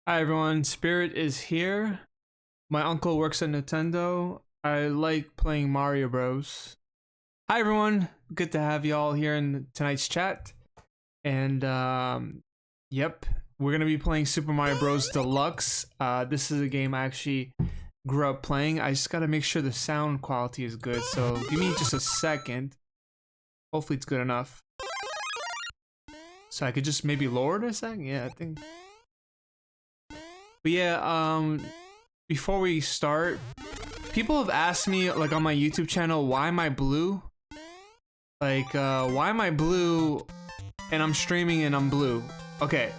Hi everyone, Spirit is here. My uncle works at Nintendo. I like playing Mario Bros. Hi everyone, good to have y'all here in tonight's chat. And yep, we're gonna be playing Super Mario Bros. Deluxe. This is a game I actually grew up playing. I just gotta make sure the sound quality is good. So give me just a second. Hopefully it's good enough. So I could just maybe lower it a second. Yeah, I think. But yeah, before we start, people have asked me, like, on my YouTube channel, why am I blue? Like, why am I blue and I'm streaming and I'm blue? Okay,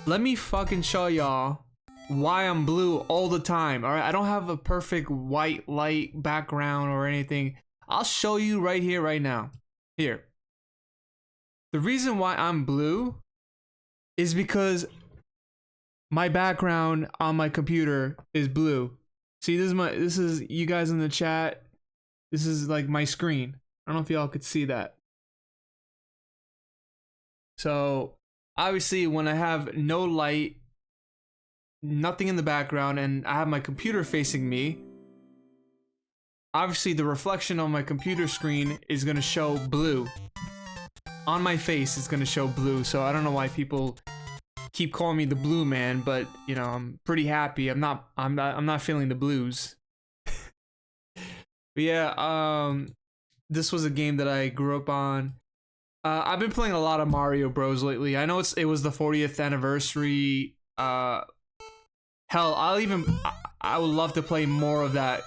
let me fucking show y'all why I'm blue all the time, alright? I don't have a perfect white light background or anything. I'll show you right here, right now. Here. The reason why I'm blue is because my background on my computer is blue. See, this is you guys in the chat. This is like my screen. I don't know if y'all could see that. So obviously when I have no light, nothing in the background, and I have my computer facing me, obviously the reflection on my computer screen is gonna show blue. On my face it's gonna show blue. So I don't know why people keep calling me the blue man, but you know, I'm pretty happy. I'm not feeling the blues. But yeah, this was a game that I grew up on. I've been playing a lot of Mario Bros lately. I know it was the 40th anniversary. Hell, I would love to play more of that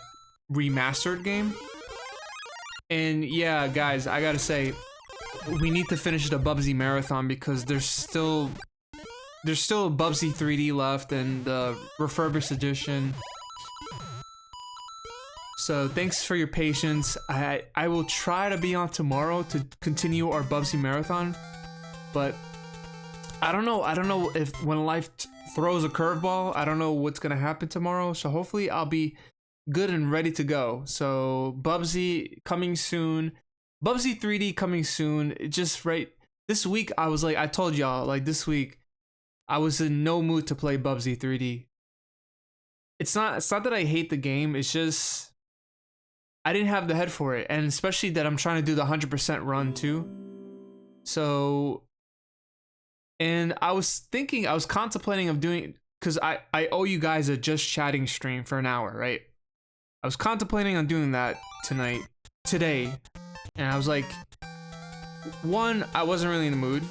remastered game. And yeah, guys, I gotta say, we need to finish the Bubsy marathon because there's still Bubsy 3D left and the refurbished edition. So thanks for your patience. I will try to be on tomorrow to continue our Bubsy marathon, but I don't know if when life throws a curveball, I don't know what's gonna happen tomorrow. So hopefully I'll be good and ready to go. So Bubsy coming soon, Bubsy 3D coming soon. It just right this week I was like, I told y'all, like, this week I was in no mood to play Bubsy 3D. It's not that I hate the game, it's just I didn't have the head for it, and especially that I'm trying to do the 100% run too. So, and I was contemplating of doing, because I owe you guys a just chatting stream for an hour, right? I was contemplating on doing that today, and I was like, one, I wasn't really in the mood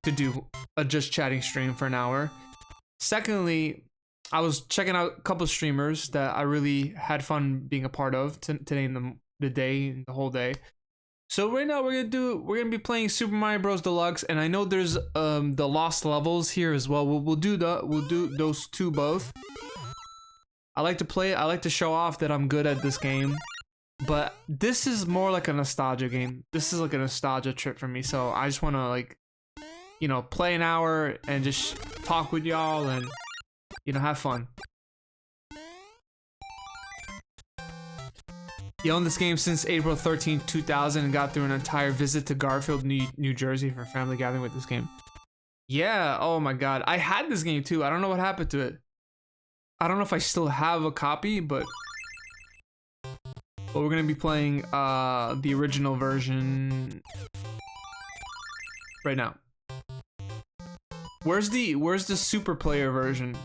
to do a just chatting stream for an hour. Secondly, I was checking out a couple streamers that I really had fun being a part of today in the whole day. So right now we're gonna be playing Super Mario Bros. Deluxe, and I know there's the lost levels here as well. We'll do those two both. I like to play it. I like to show off that I'm good at this game. But this is more like a nostalgia game. This is like a nostalgia trip for me. So I just wanna, like, you know, play an hour and just talk with y'all and, you know, have fun. You own this game since April 13, 2000 and got through an entire visit to Garfield, New Jersey for a family gathering with this game. Yeah, oh my god. I had this game too. I don't know what happened to it. I don't know if I still have a copy, but we're gonna be playing the original version right now. Where's the super player version?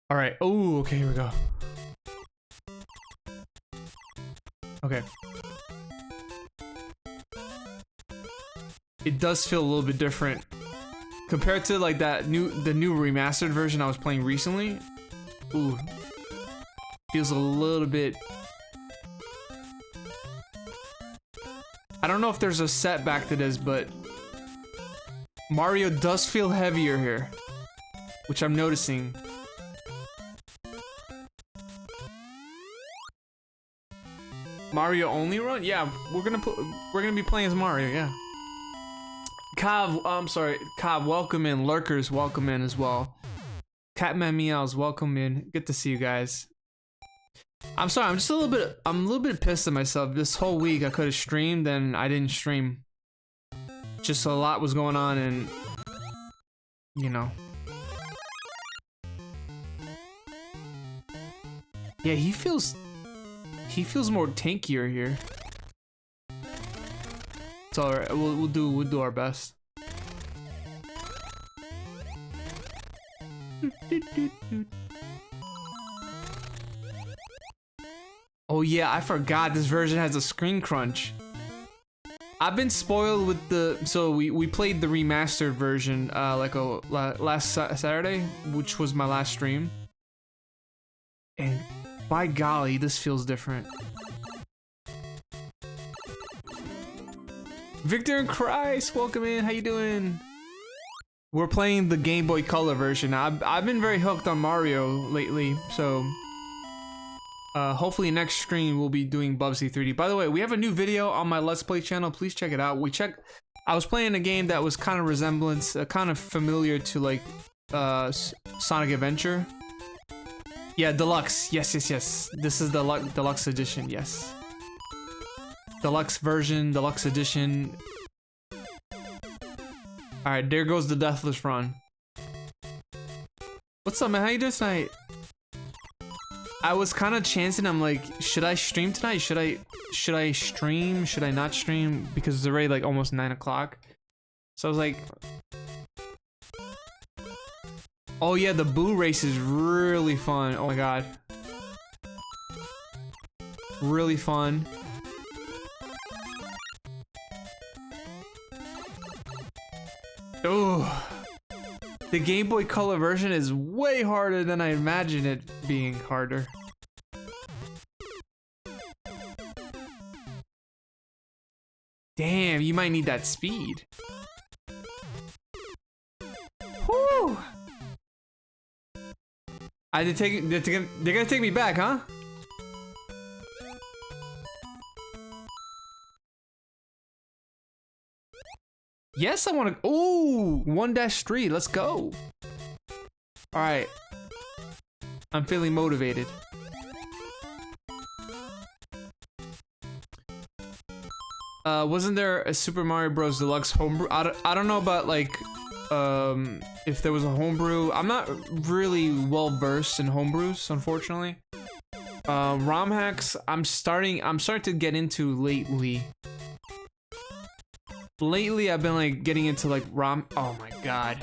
All right. Oh, okay, here we go. Okay. It does feel a little bit different compared to like the new remastered version I was playing recently. Ooh. Feels a little bit. I don't know if there's a setback to this, but Mario does feel heavier here, which I'm noticing. Mario only run? Yeah, we're gonna be playing as Mario. Yeah. Cav, I'm sorry, Cav, welcome in. Lurkers, welcome in as well. Catman Meows, welcome in. Good to see you guys. I'm sorry, I'm a little bit pissed at myself. This whole week I could have streamed and I didn't stream. Just a lot was going on, and you know. Yeah, he feels more tankier here. It's all right. We'll do our best. Oh yeah, I forgot this version has a screen crunch. I've been spoiled with the, so we played the remastered version like last Saturday, which was my last stream. And by golly, this feels different. Victor and Christ, welcome in. How you doing? We're playing the Game Boy Color version. I've been very hooked on Mario lately, so hopefully next stream we'll be doing Bubsy 3D. By the way, we have a new video on my Let's Play channel. Please check it out. I was playing a game that was kind of kind of familiar to like Sonic Adventure. Yeah, Deluxe. Yes. This is the Deluxe edition. Yes. Deluxe version, Deluxe edition. Alright, there goes the Deathless Run. What's up, man? How you doing tonight? I was kind of chancing. I'm like, should I stream tonight? Should I stream? Should I not stream? Because it's already like almost 9 o'clock. So I was like, oh yeah, the Boo race is really fun. Oh my god. Really fun. Oh, the Game Boy Color version is way harder than I imagined it being harder. Damn, you might need that speed. Whew. They're gonna take me back, huh? Yes, I want to. Ooh, 1-3. Let's go. All right. I'm feeling motivated. Wasn't there a Super Mario Bros. Deluxe homebrew? I don't know about like if there was a homebrew. I'm not really well versed in homebrews, unfortunately. ROM hacks, I'm starting to get into lately. Lately, I've been like getting into like ROM. Oh my god.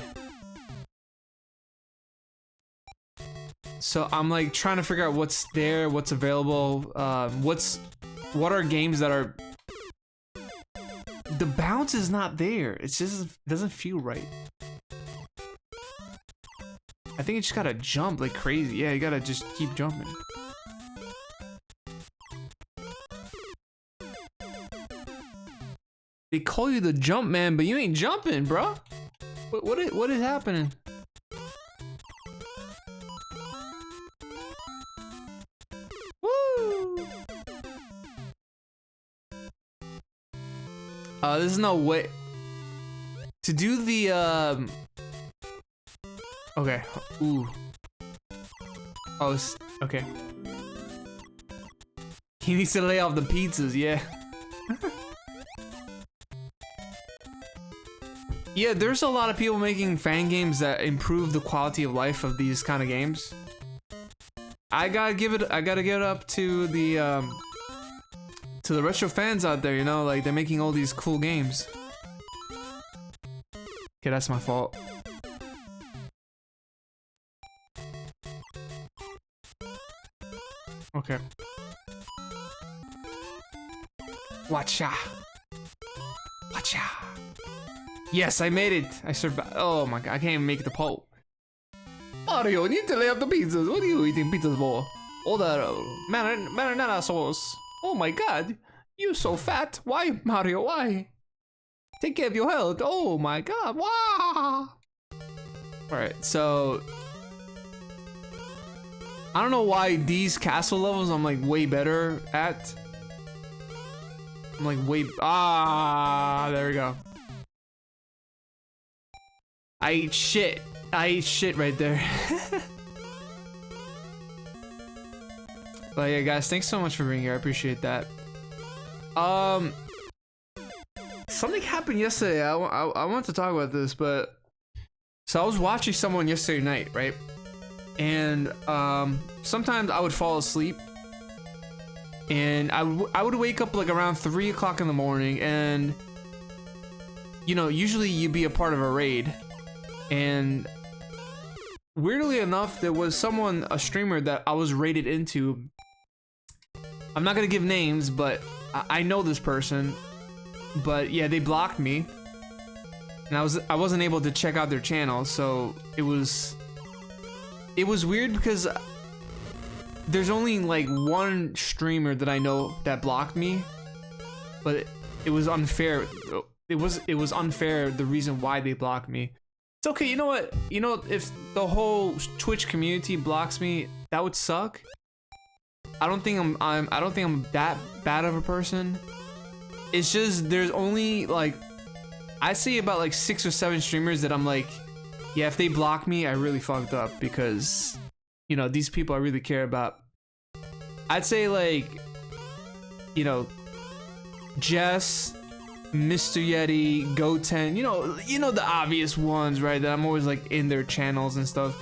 So I'm like trying to figure out what's there, what's available, what are games that are. The bounce is not there. It's just it doesn't feel right. I think you just gotta jump like crazy. Yeah, you gotta just keep jumping. They call you the jump man, but you ain't jumping, bro. What is happening? Woo! There's no way to do the okay. Ooh. Oh, okay. He needs to lay off the pizzas, yeah. Yeah, there's a lot of people making fan games that improve the quality of life of these kind of games. I gotta give it up to the retro fans out there, you know, like they're making all these cool games. Okay, that's my fault. Okay. Watcha. Watcha. Yes, I made it. I survived. Oh my god, I can't even make the pole. Mario, you need to lay up the pizzas. What are you eating pizzas for? All the marinara sauce. Oh my god, you so fat. Why, Mario? Why? Take care of your health. Oh my god. Wow. Alright, so I don't know why these castle levels I'm like way better at. I'm like way. There we go. I ate shit. I ate shit right there. But yeah, guys, thanks so much for being here. I appreciate that. Something happened yesterday. I want to talk about this, but So I was watching someone yesterday night, right? And sometimes I would fall asleep, and I would wake up like around 3 o'clock in the morning, and you know, usually you'd be a part of a raid, and weirdly enough, there was a streamer that I was raided into. I'm not gonna give names, but I know this person. But yeah, they blocked me, and I wasn't able to check out their channel, so it was weird because there's only like one streamer that I know that blocked me, but it was unfair. It was unfair the reason why they blocked me. It's okay, you know what? You know, if the whole Twitch community blocks me, that would suck. I don't think I'm that bad of a person. It's just there's only like I see about like 6 or 7 streamers that I'm like, yeah, if they block me, I really fucked up, because you know, these people I really care about. I'd say like, you know, Jess, Mr. Yeti, Goten, you know the obvious ones, right? That I'm always like in their channels and stuff.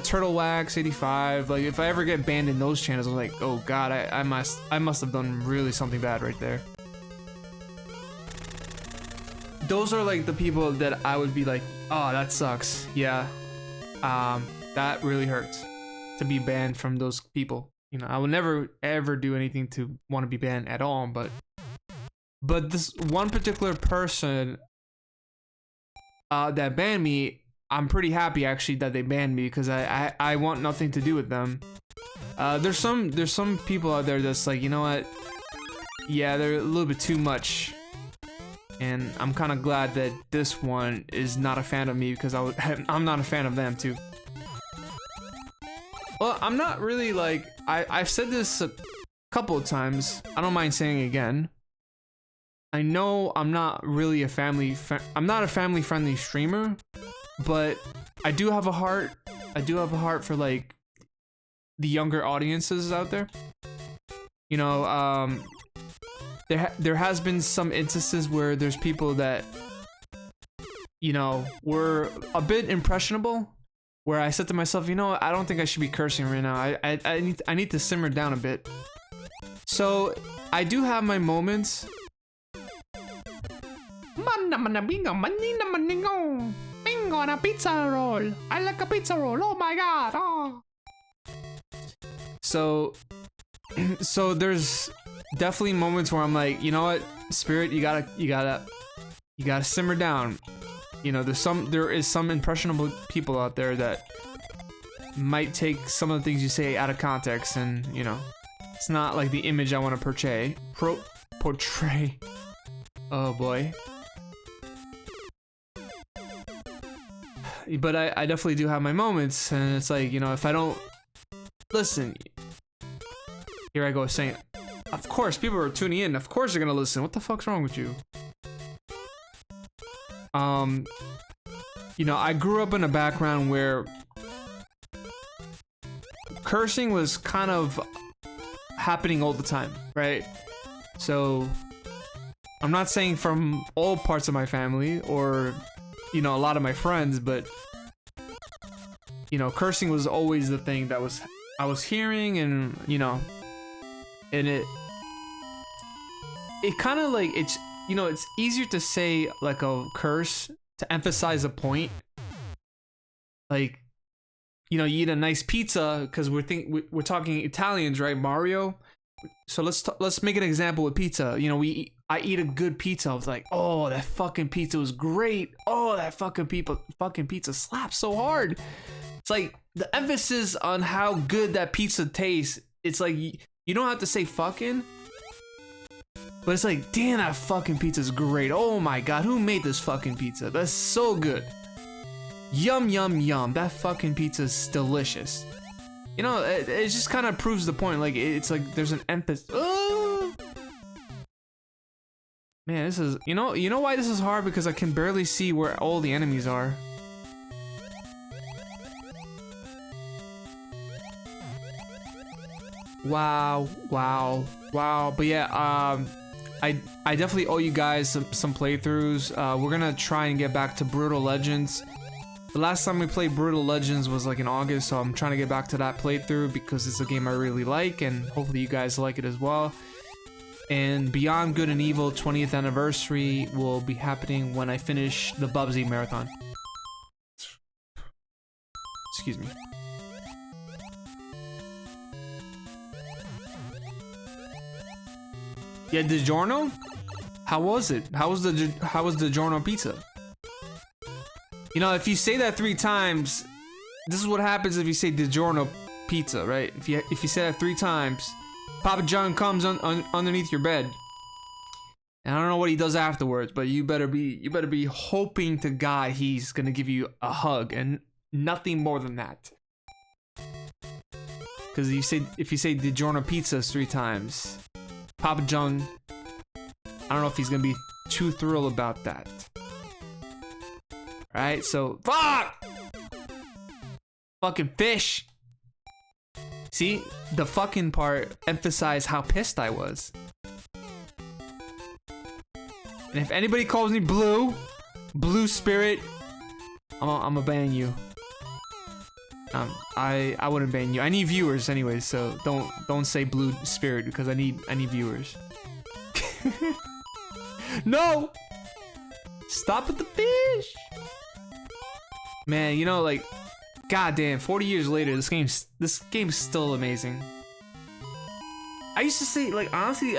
Turtle Wax 85. Like if I ever get banned in those channels, I'm like, oh god, I must have done really something bad right there. Those are like the people that I would be like, oh, that sucks. Yeah, that really hurts to be banned from those people. You know, I would never ever do anything to want to be banned at all, but this one particular person that banned me, I'm pretty happy actually that they banned me, because I want nothing to do with them. There's some people out there that's like, you know what? Yeah, they're a little bit too much. And I'm kind of glad that this one is not a fan of me, because I'm not a fan of them too. Well, I'm not really like, I've said this a couple of times. I don't mind saying it again. I know I'm not really I'm not a family-friendly streamer, but I do have a heart. I do have a heart for like the younger audiences out there. You know, there has been some instances where there's people that, you know, were a bit impressionable, where I said to myself, you know, I don't think I should be cursing right now. I need to simmer down a bit. So I do have my moments. Bingo on a pizza roll. I like a pizza roll. Oh my god. Oh. So there's definitely moments where I'm like, you know what, Spirit, you gotta simmer down. You know, there is some impressionable people out there that might take some of the things you say out of context, and you know, it's not like the image I want to portray. Oh boy. But I definitely do have my moments, and it's like, you know, if I don't listen, here I go saying, of course people are tuning in, of course they're gonna listen. What the fuck's wrong with you? You know, I grew up in a background where cursing was kind of happening all the time, right? So I'm not saying from all parts of my family or, you know, a lot of my friends, but you know, cursing was always the thing that I was hearing, and you know, and it kind of like, it's, you know, it's easier to say like a curse to emphasize a point. Like, you know, you eat a nice pizza, because we're talking Italians, right? Mario. So let's make an example with pizza. You know, I eat a good pizza. I was like, oh, that fucking pizza was great. Oh, that fucking pizza slaps so hard. It's like the emphasis on how good that pizza tastes. It's like you don't have to say fucking, but it's like, damn, that fucking pizza's great. Oh my god, who made this fucking pizza? That's so good. Yum, yum, yum. That fucking pizza's delicious. You know, it just kind of proves the point. Like, it's like there's an emphasis. Oh! Man, this is, you know why this is hard? Because I can barely see where all the enemies are. Wow, wow, wow. But yeah, I definitely owe you guys some playthroughs. We're gonna try and get back to Brutal Legends. The last time we played Brutal Legends was like in August, so I'm trying to get back to that playthrough because it's a game I really like, and hopefully you guys like it as well. And Beyond Good and Evil 20th anniversary will be happening when I finish the Bubsy marathon. Excuse me. Yeah, DiGiorno? How was it? How was the DiGiorno pizza? You know, if you say that 3 times, this is what happens if you say DiGiorno pizza, right? If you say that 3 times, Papa John comes underneath your bed. And I don't know what he does afterwards, but you better be hoping to God he's gonna give you a hug and nothing more than that. Because if you say DiGiorno pizzas 3 times, Papa John, I don't know if he's gonna be too thrilled about that. Alright, so fucking fish. See, the fucking part emphasized how pissed I was. And if anybody calls me blue spirit, I'm gonna ban you. I wouldn't ban you. I need viewers anyway, so don't say blue spirit because I need viewers. No! Stop with the fish! Man, you know, like, goddamn, 40 years later, this game's still amazing. I used to say, like, honestly,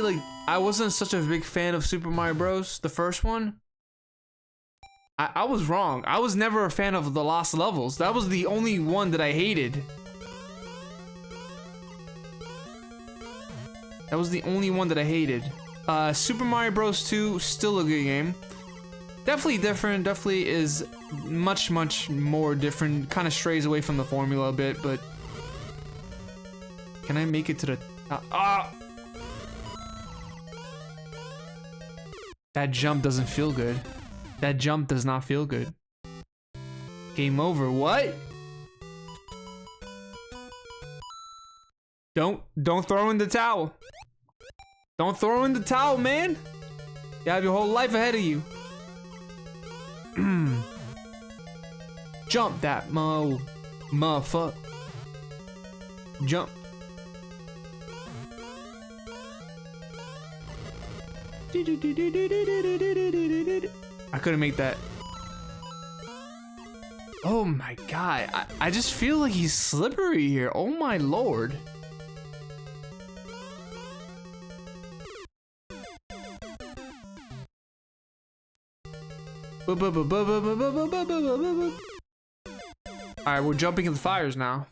like, I wasn't such a big fan of Super Mario Bros. The first one. I was wrong. I was never a fan of the Lost Levels. That was the only one that I hated. That was the only one that I hated. Super Mario Bros. 2, still a good game. Definitely different, definitely is much more different. Kind of strays away from the formula a bit, but... Can I make it to the... That jump doesn't feel good. That jump does not feel good. Game over. What? Don't throw in the towel. Don't throw in the towel, man. You have your whole life ahead of you. Jump that motherfucker. Jump. I couldn't make that. Oh my god. I just feel like he's slippery here. Oh my lord. Alright, we're jumping in the fires now.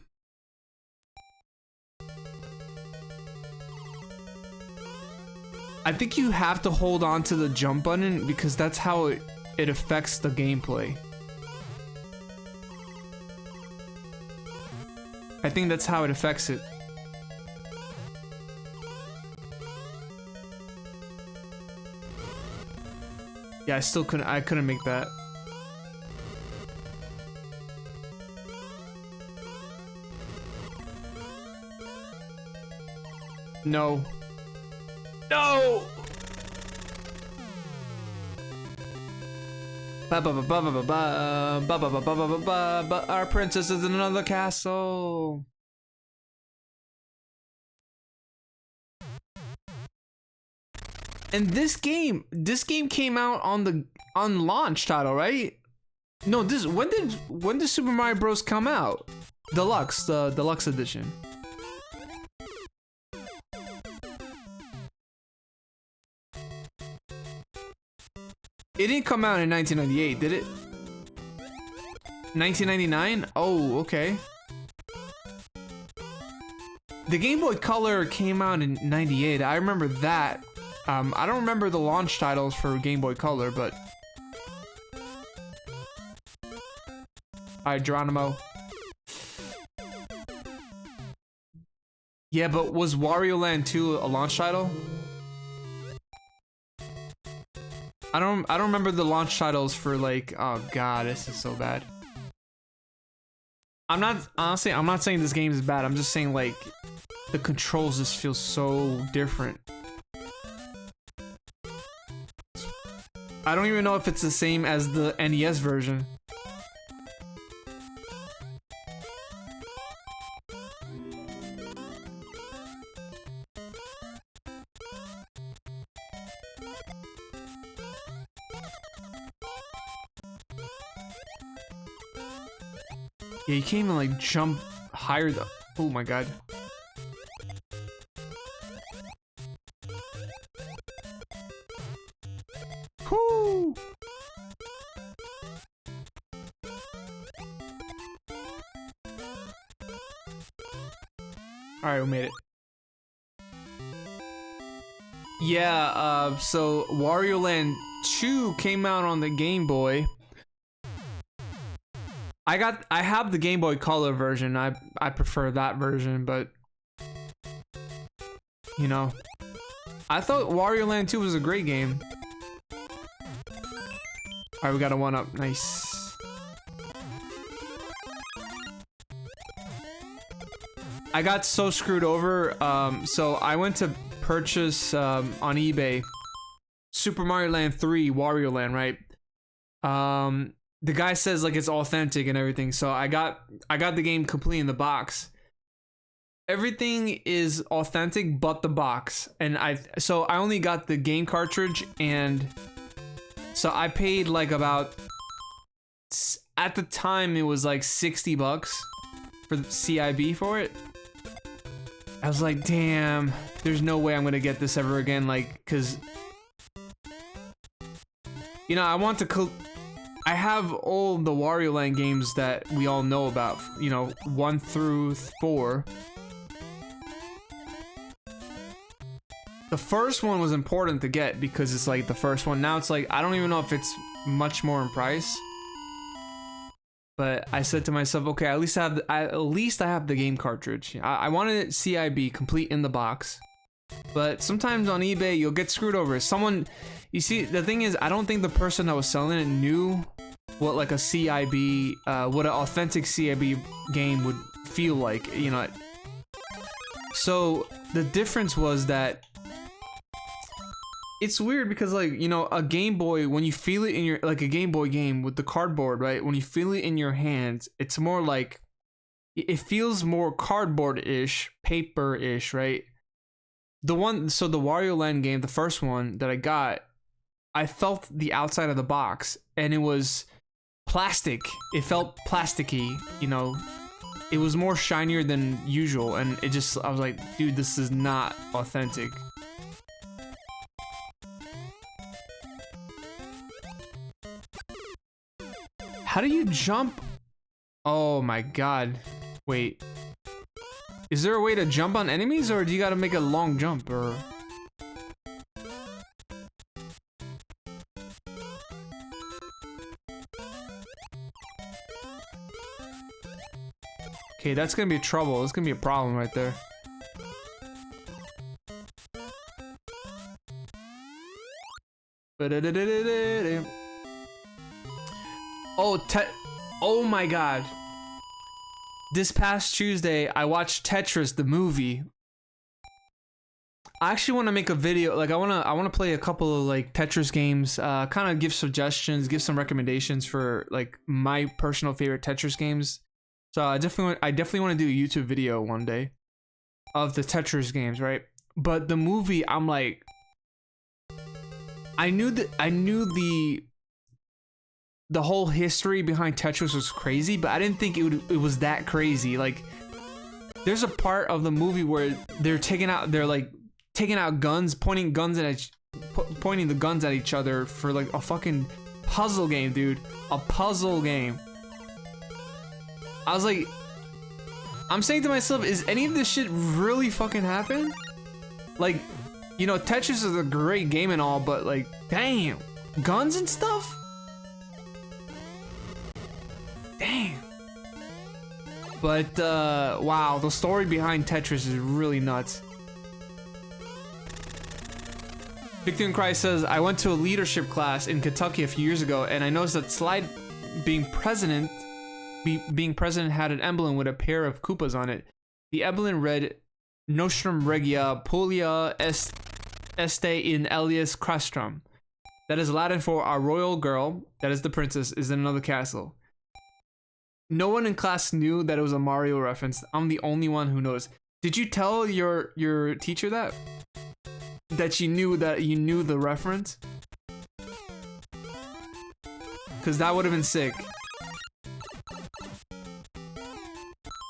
I think you have to hold on to the jump button because that's how it affects the gameplay. I think that's how it affects it. Yeah, I couldn't make that. No. No! Our princess is in another castle. And this game came out on launch title, right? No, when did Super Mario Bros. Come out? Deluxe, the Deluxe edition. It didn't come out in 1998, did it? 1999? Oh, okay. The Game Boy Color came out in 98. I remember that. I don't remember the launch titles for Game Boy Color, but... Alright, Geronimo. Yeah, but was Wario Land 2 a launch title? I don't remember the launch titles for like, oh god, this is so bad. I'm not saying this game is bad. I'm just saying like the controls just feel so different. I don't even know if it's the same as the NES version. Yeah, you can't even like jump higher though. Oh my god. Whoo! Alright, we made it. Yeah, so Wario Land 2 came out on the Game Boy. I have the Game Boy Color version. I prefer that version, but you know, I thought Wario Land 2 was a great game. Alright, we got a 1-up. Nice. I got so screwed over, so I went to purchase on eBay Super Mario Land 3 Wario Land, right? The guy says like it's authentic and everything, so I got the game complete in the box. Everything is authentic but the box, and I only got the game cartridge, and so I paid like about, at the time it was like $60 for the CIB for it. I was like, damn, there's no way I'm gonna get this ever again, like, cause you know, I have all the Wario Land games that we all know about, you know, 1 through 4. The first one was important to get because it's like the first one. Now it's like, I don't even know if it's much more in price. But I said to myself, okay, at least I have the game cartridge. I wanted it CIB, complete in the box. But sometimes on eBay, you'll get screwed over. Someone, you see, the thing is, I don't think the person that was selling it knew what like a CIB, what an authentic CIB game would feel like, you know. So the difference was that it's weird because, like, you know, a Game Boy, when you feel it in your, like a Game Boy game with the cardboard, right? When you feel it in your hands, it's more like, it feels more cardboard-ish, paper-ish, right? So the Wario Land game, the first one that I got, I felt the outside of the box, and it was plastic. It felt plasticky, you know? It was more shinier than usual, and it just, I was like, dude, this is not authentic. How do you jump? Oh my god. Wait. Is there a way to jump on enemies, or do you gotta make a long jump, or? Okay, that's gonna be trouble. That's gonna be a problem right there. Oh my god. This past Tuesday, I watched Tetris, the movie. I actually want to make a video, like I want to play a couple of like Tetris games, kind of give suggestions, give some recommendations for like my personal favorite Tetris games. So I definitely want to do a YouTube video one day of the Tetris games, right? But the movie, I'm like, I knew the whole history behind Tetris was crazy, but I didn't think it was that crazy. Like, there's a part of the movie where they're taking out guns, pointing the guns at each other for like a fucking puzzle game, dude. A puzzle game. I was like, I'm saying to myself, is any of this shit really fucking happen? Like, you know, Tetris is a great game and all, but like, damn, guns and stuff? Damn. But, wow, the story behind Tetris is really nuts. Victor in Christ says, I went to a leadership class in Kentucky a few years ago, and I noticed that Slide being president had an emblem with a pair of Koopas on it. The emblem read, Nostrum Regia Pulia Este in Elias Crastrum. That is Latin for our royal girl, that is the princess, is in another castle. No one in class knew that it was a Mario reference. I'm the only one who knows. Did you tell your teacher that? That you knew the reference? Because that would have been sick.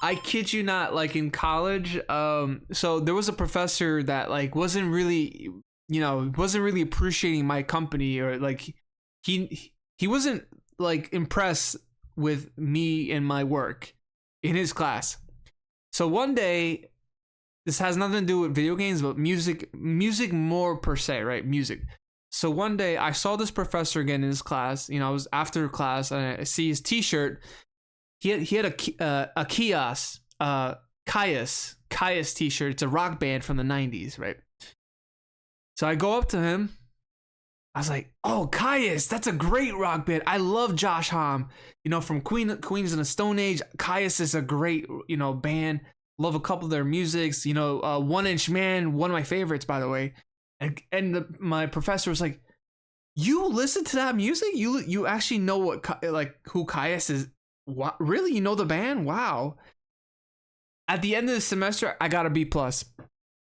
I kid you not, like in college, so there was a professor that like wasn't really, wasn't really appreciating my company, or like he wasn't like impressed with me and my work in his class. So one day, this has nothing to do with video games, but music more per se, right? Music. So one day I saw this professor again in his class. I was after class and I see his T-shirt. He had a Kios, Caius T-shirt. It's a rock band from the 90s, right? So I go up to him. I was like, "Oh, Caius, that's a great rock band. I love Josh Homme. From Queens of the Stone Age. Caius is a great, band. Love a couple of their musics. 1 Inch Man, one of my favorites, by the way." And my professor was like, "You listen to that music? You actually know who Caius is? What, really? You know the band? Wow." At the end of the semester, I got a B plus.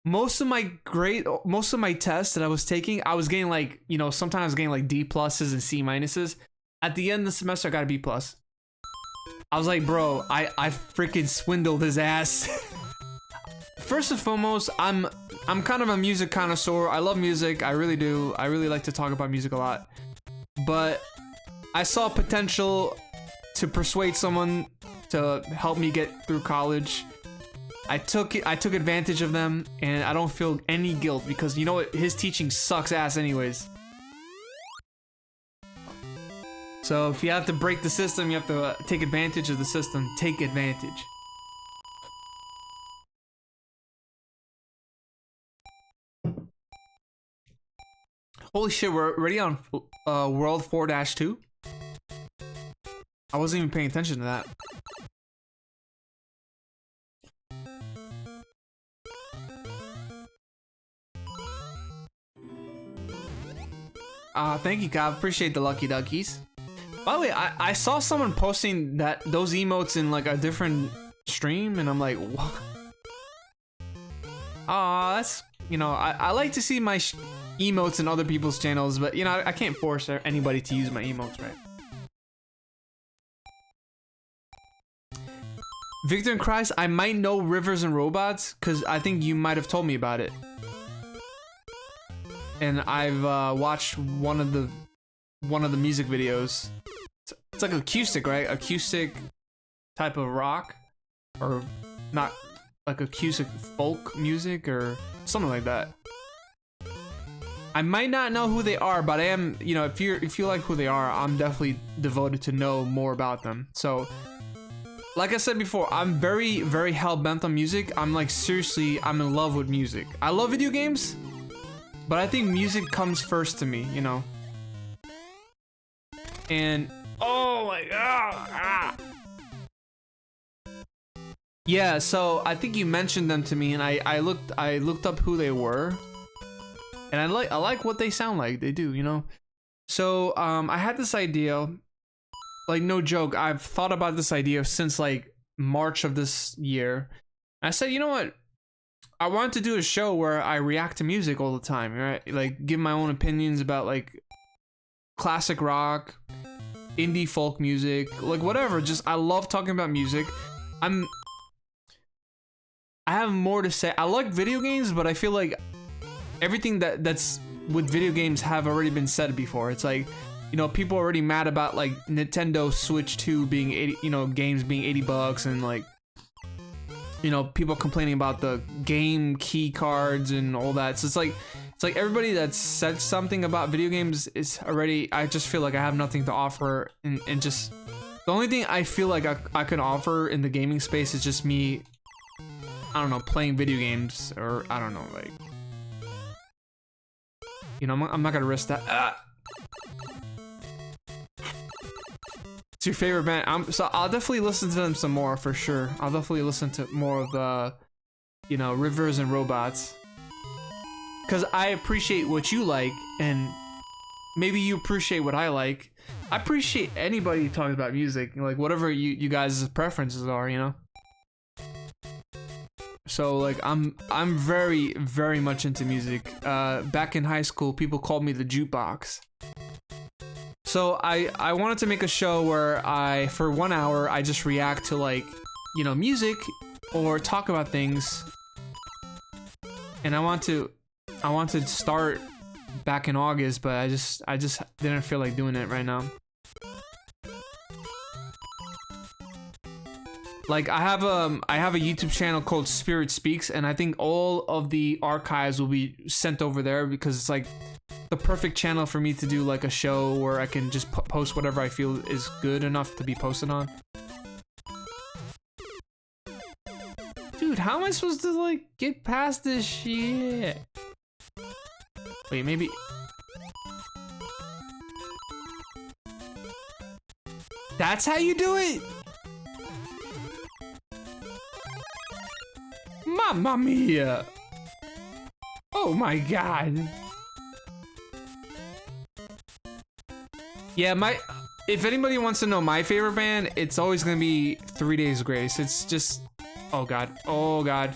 Most of my tests that I was taking, I was getting like, sometimes I was getting like D pluses and C minuses. At the end of the semester, I got a B plus. I was like, bro, I freaking swindled his ass. First and foremost, I'm kind of a music connoisseur. I love music. I really do. I really like to talk about music a lot. But I saw potential to persuade someone to help me get through college. I took advantage of them, and I don't feel any guilt because you know what? His teaching sucks ass anyways. So if you have to break the system, you have to take advantage of the system. Take advantage. Holy shit, we're already on World 4-2? I wasn't even paying attention to that. Thank you, God. Appreciate the lucky duckies. By the way, I saw someone posting those emotes in like a different stream, and I'm like, what? That's, I like to see my emotes in other people's channels, but I can't force anybody to use my emotes, right? Victor and Christ, I might know Rivers and Robots because I think you might have told me about it. And I've watched one of the music videos. It's like acoustic, right? Acoustic type of rock, or not like acoustic folk music or something like that. I might not know who they are, but I am, if you like who they are, I'm definitely devoted to know more about them. So, like I said before, I'm very, very hell-bent on music. I'm like, seriously, I'm in love with music. I love video games, but I think music comes first to me, And, oh my god! Yeah, so I think you mentioned them to me, and I looked up who they were. And I like what they sound like. They do, So, I had this idea, like no joke, I've thought about this idea since like March of this year. I said, you know what? I wanted to do a show where I react to music all the time, right? Like give my own opinions about like classic rock, indie folk music, like whatever. Just I love talking about music. I have more to say. I like video games, but I feel like everything that's with video games have already been said before. It's like, people are already mad about like Nintendo Switch 2 being 80, games being $80, and like, people complaining about the game key cards and all that. So it's like everybody that said something about video games is already, I just feel like I have nothing to offer, and just the only thing I feel like I can offer in the gaming space is just me, I don't know, playing video games, or I don't know, like, I'm not gonna risk that. It's your favorite band. So I'll definitely listen to them some more for sure. I'll definitely listen to more of the, Rivers and Robots, because I appreciate what you like, and maybe you appreciate what I like. I appreciate anybody who talks about music, like whatever you guys' preferences are, So like I'm very, very much into music. Back in high school, people called me the jukebox. So I wanted to make a show where for 1 hour I just react to like you know, music or talk about things. And I want to start back in August, but I just didn't feel like doing it right now. Like I have a YouTube channel called Spirit Speaks, and I think all of the archives will be sent over there because it's like the perfect channel for me to do like a show where I can just post whatever I feel is good enough to be posted on. Dude, how am I supposed to like get past this shit? Wait, maybe. That's how you do it? Mamma mia! Oh my god! Yeah, if anybody wants to know my favorite band, it's always gonna be 3 Days Grace. It's just, oh god, oh god.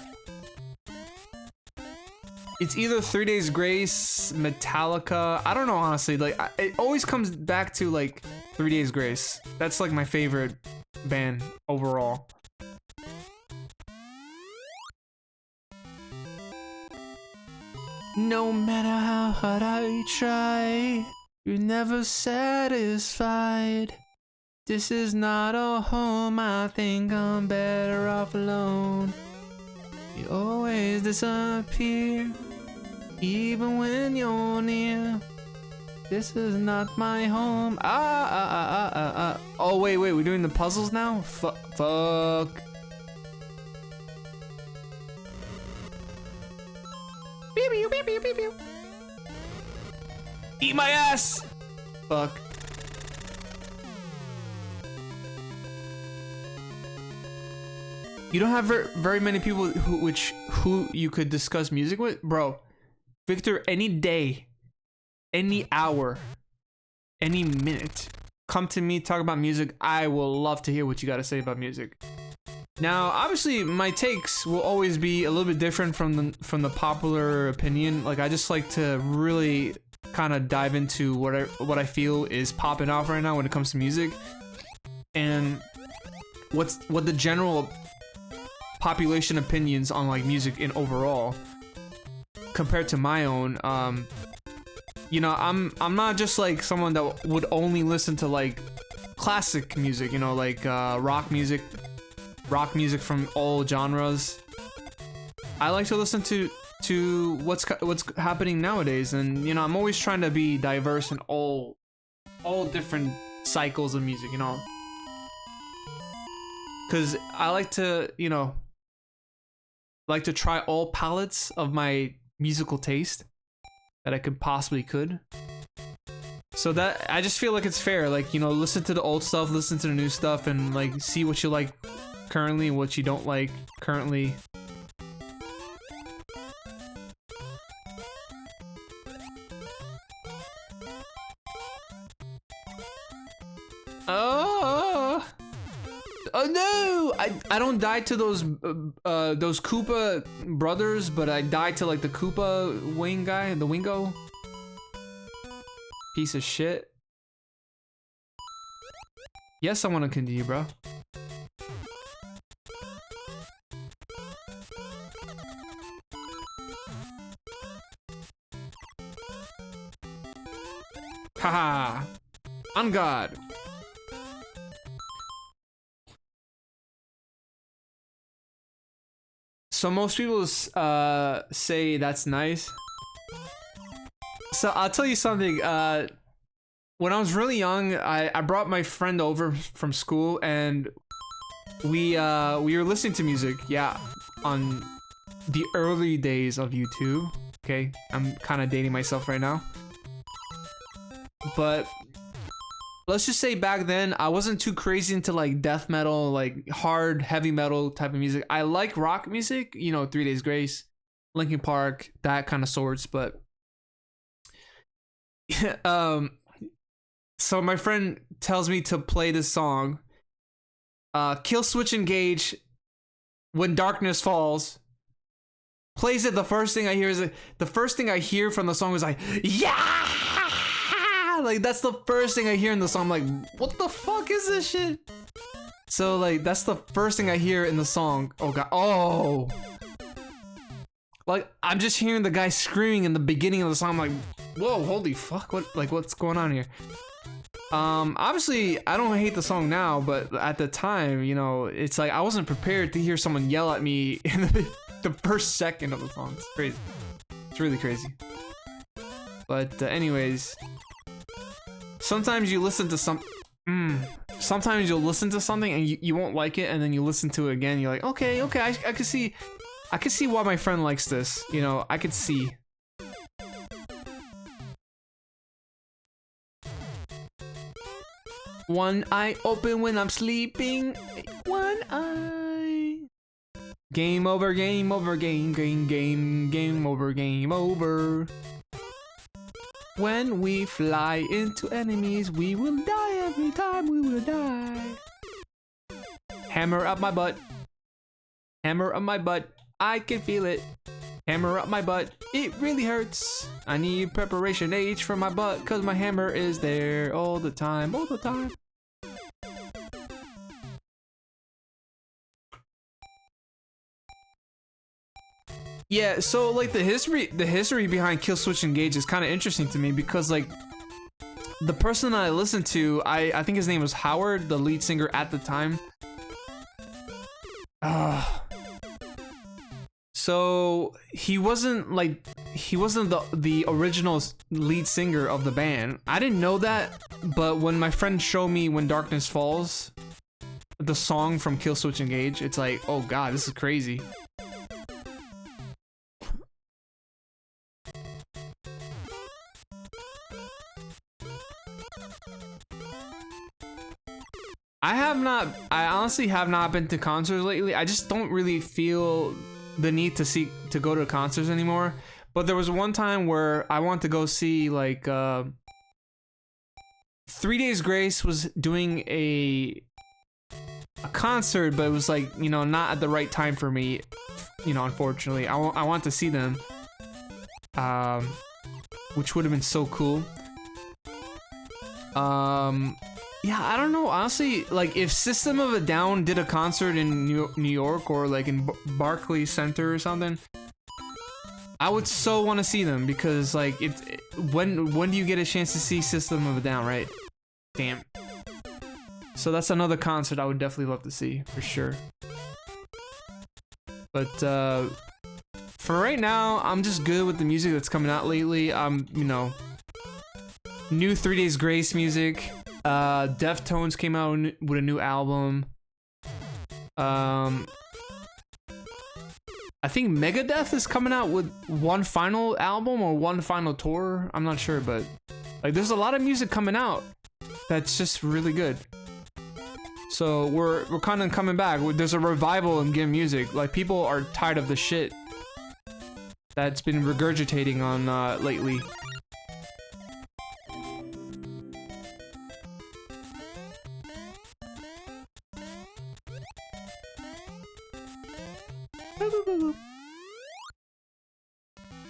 It's either 3 Days Grace, Metallica. I don't know, honestly. Like, it always comes back to like 3 Days Grace. That's like my favorite band overall. No matter how hard I try, you're never satisfied. This is not a home, I think I'm better off alone. You always disappear, even when you're near. This is not my home. Oh, wait, we're doing the puzzles now? Fuck. Eat my ass! Fuck. You don't have very many people who you could discuss music with? Bro, Victor, any day, any hour, any minute, come to me, talk about music. I will love to hear what you got to say about music. Now, obviously, my takes will always be a little bit different from the popular opinion. Like, I just like to really kind of dive into what I feel is popping off right now when it comes to music, and what the general population opinions on like music in overall compared to my own. You know, I'm not just like someone that would only listen to like classic music, you know, like rock music from all genres. I like to listen to what's happening nowadays, and you know, I'm always trying to be diverse in all different cycles of music, you know, because I like to, you know, like to try all palettes of my musical taste that I could. So that I just feel like it's fair, like, you know, listen to the old stuff, listen to the new stuff, and like see what you like currently and what you don't like currently. Oh no! I don't die to those Koopa brothers, but I died to like the Koopa wing guy, the Wingo. Piece of shit. Yes, I want to continue, bro. Haha. On God. So most people say that's nice. So I'll tell you something. When I was really young, I brought my friend over from school, and we were listening to music. Yeah, on the early days of YouTube. Okay, I'm kind of dating myself right now. But let's just say back then, I wasn't too crazy into like death metal, like hard, heavy metal type of music. I like rock music, you know, 3 Days Grace, Linkin Park, that kind of sorts. But so my friend tells me to play this song, Kill Switch Engage, When Darkness Falls. Plays it. The first thing I hear from the song is like, yeah. Like, that's the first thing I hear in the song. I'm like, what the fuck is this shit? So like that's the first thing I hear in the song. Oh god. Oh. Like I'm just hearing the guy screaming in the beginning of the song. I'm like, whoa, holy fuck! What's going on here? Obviously I don't hate the song now, but at the time, you know, it's like I wasn't prepared to hear someone yell at me in the first second of the song. It's crazy. It's really crazy. But anyways, sometimes you listen to sometimes you'll listen to something and you won't like it, and then you listen to it again. You're like, okay, I could see why my friend likes this. You know, I could see. One eye open when I'm sleeping. One eye. Game over, game over, game over, game over. When we fly into enemies, we will die every time we will die. Hammer up my butt. Hammer up my butt. I can feel it. Hammer up my butt. It really hurts. I need preparation H for my butt, cause my hammer is there all the time, all the time. Yeah, so like the history behind Kill Switch Engage is kind of interesting to me, because like the person that I listened to, I think his name was Howard, the lead singer at the time. So he wasn't the original lead singer of the band. I didn't know that, but when my friend showed me When Darkness Falls, the song from Kill Switch Engage, it's like, oh god, this is crazy. I honestly have not been to concerts lately. I just don't really feel the need to go to concerts anymore. But there was one time where I wanted to go see like 3 Days Grace was doing a concert, but it was like, you know, not at the right time for me, you know, unfortunately. I want to see them, which would have been so cool. Yeah, I don't know, honestly, like if System of a Down did a concert in New York or like in Barclays Center or something, I would so want to see them, because like when do you get a chance to see System of a Down, right? Damn. So that's another concert I would definitely love to see, for sure. But for right now, I'm just good with the music that's coming out lately. You know, new 3 Days Grace music. Deftones came out with a new album. I think Megadeth is coming out with one final album or one final tour. I'm not sure, but like there's a lot of music coming out that's just really good. So we're kind of coming back. There's a revival in game music. Like people are tired of the shit that's been regurgitating on lately.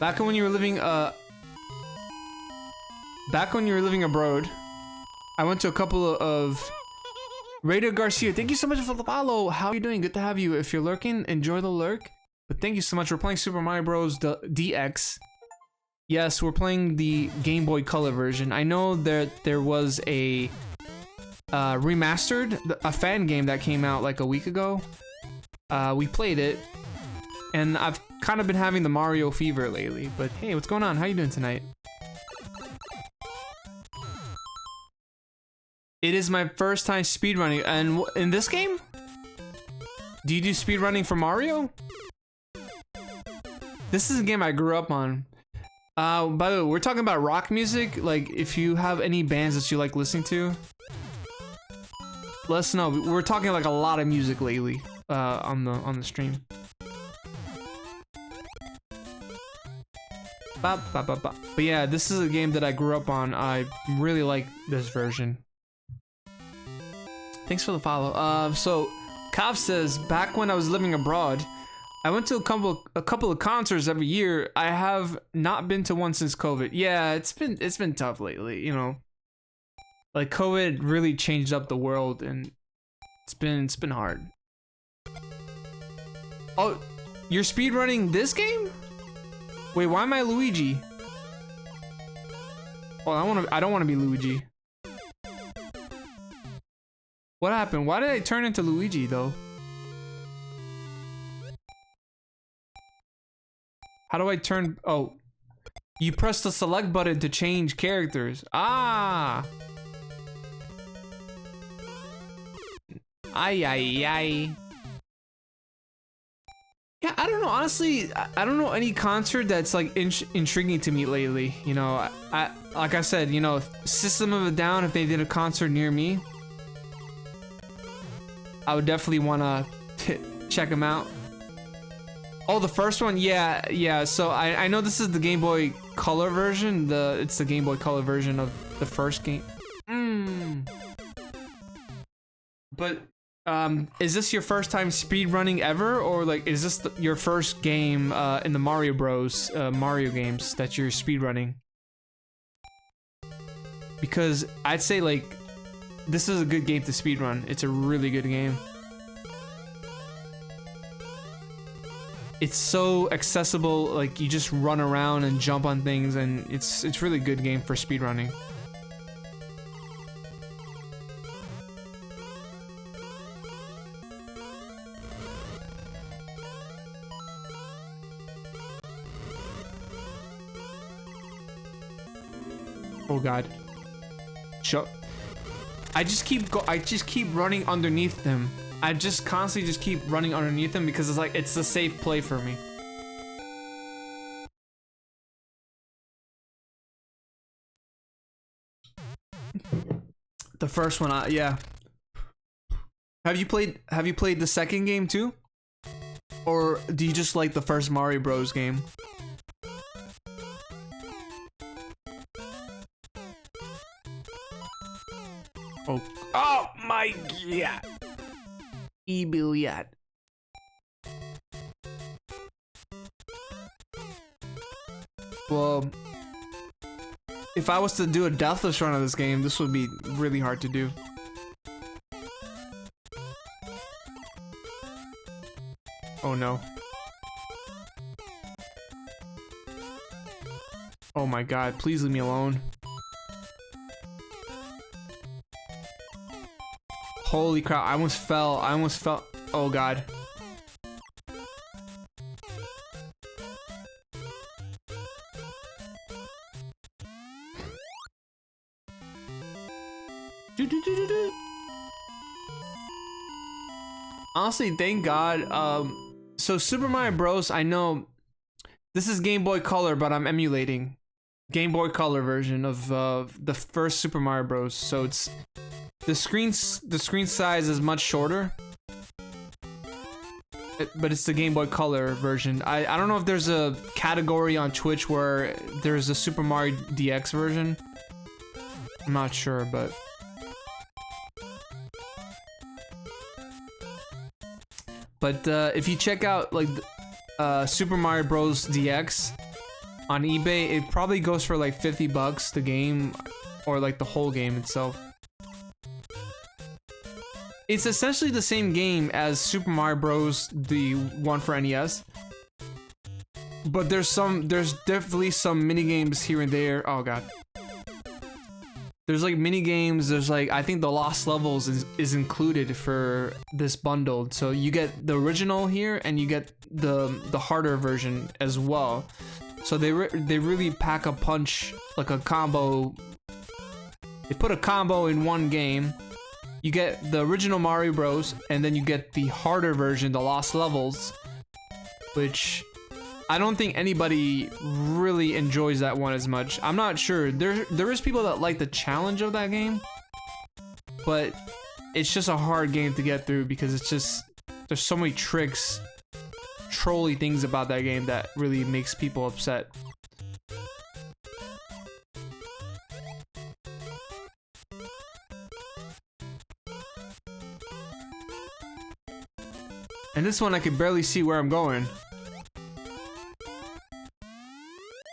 Back when you were living abroad, I went to a couple of Radio Garcia. Thank you so much for the follow. How are you doing? Good to have you. If you're lurking, enjoy the lurk. But thank you so much. We're playing Super Mario Bros. DX. Yes, we're playing the Game Boy Color version. I know that there was a a fan game that came out like a week ago. We played it, and I've kind of been having the Mario fever lately. But hey, what's going on? How you doing tonight? It is my first time speedrunning, and in this game? Do you do speedrunning for Mario? This is a game I grew up on. By the way, we're talking about rock music. Like, if you have any bands that you like listening to, let us know. We're talking like a lot of music lately on the stream. But yeah, this is a game that I grew up on. I really like this version. Thanks for the follow. So Kav says, back when I was living abroad, I went to a couple of concerts every year. I have not been to one since COVID. Yeah, it's been tough lately, you know. Like COVID really changed up the world, and It's been hard. Oh, you're speedrunning this game? Wait, why am I Luigi? Oh, I don't wanna be Luigi. What happened? Why did I turn into Luigi though? How do I turn? Oh, you press the select button to change characters. Ah. Ay, ay, ay. Yeah, I don't know. Honestly, I don't know any concert that's like intriguing to me lately. You know, I like I said, you know, System of a Down, if they did a concert near me, I would definitely want to check them out. Oh, the first one, yeah. So I know this is the Game Boy Color version. It's the Game Boy Color version of the first game. But is this your first time speedrunning ever, or like is this your first game in the Mario Bros. Mario games that you're speedrunning? Because I'd say like this is a good game to speedrun. It's a really good game. It's so accessible, like you just run around and jump on things, and it's really good game for speedrunning. Oh god. Shut. I just keep running underneath them. I just constantly just keep running underneath them because it's like it's a safe play for me. The first one, yeah. Have you played the second game too? Or do you just like the first Mario Bros game? Oh my god. Ebiliat. Well, if I was to do a deathless run of this game, this would be really hard to do. Oh no. Oh my god, please leave me alone. Holy crap, I almost fell. Oh god. Honestly, thank god. So Super Mario Bros. I know this is Game Boy Color, but I'm emulating Game Boy Color version of the first Super Mario Bros. So it's the screen size is much shorter, but it's the Game Boy Color version. I don't know if there's a category on Twitch where there's a Super Mario DX version. I'm not sure, but if you check out like Super Mario Bros. DX on eBay, it probably goes for like $50 the game, or like the whole game itself. It's essentially the same game as Super Mario Bros. The one for NES, but there's definitely some mini games here and there. Oh god. There's like mini games. There's like, I think the Lost Levels is included for this bundled. So you get the original here, and you get the harder version as well. So they really pack a punch, like a combo. They put a combo in one game. You get the original Mario Bros, and then you get the harder version, the Lost Levels, which I don't think anybody really enjoys that one as much. I'm not sure. There is people that like the challenge of that game, but it's just a hard game to get through because it's just, there's so many tricks, trolly things about that game that really makes people upset. And this one I can barely see where I'm going.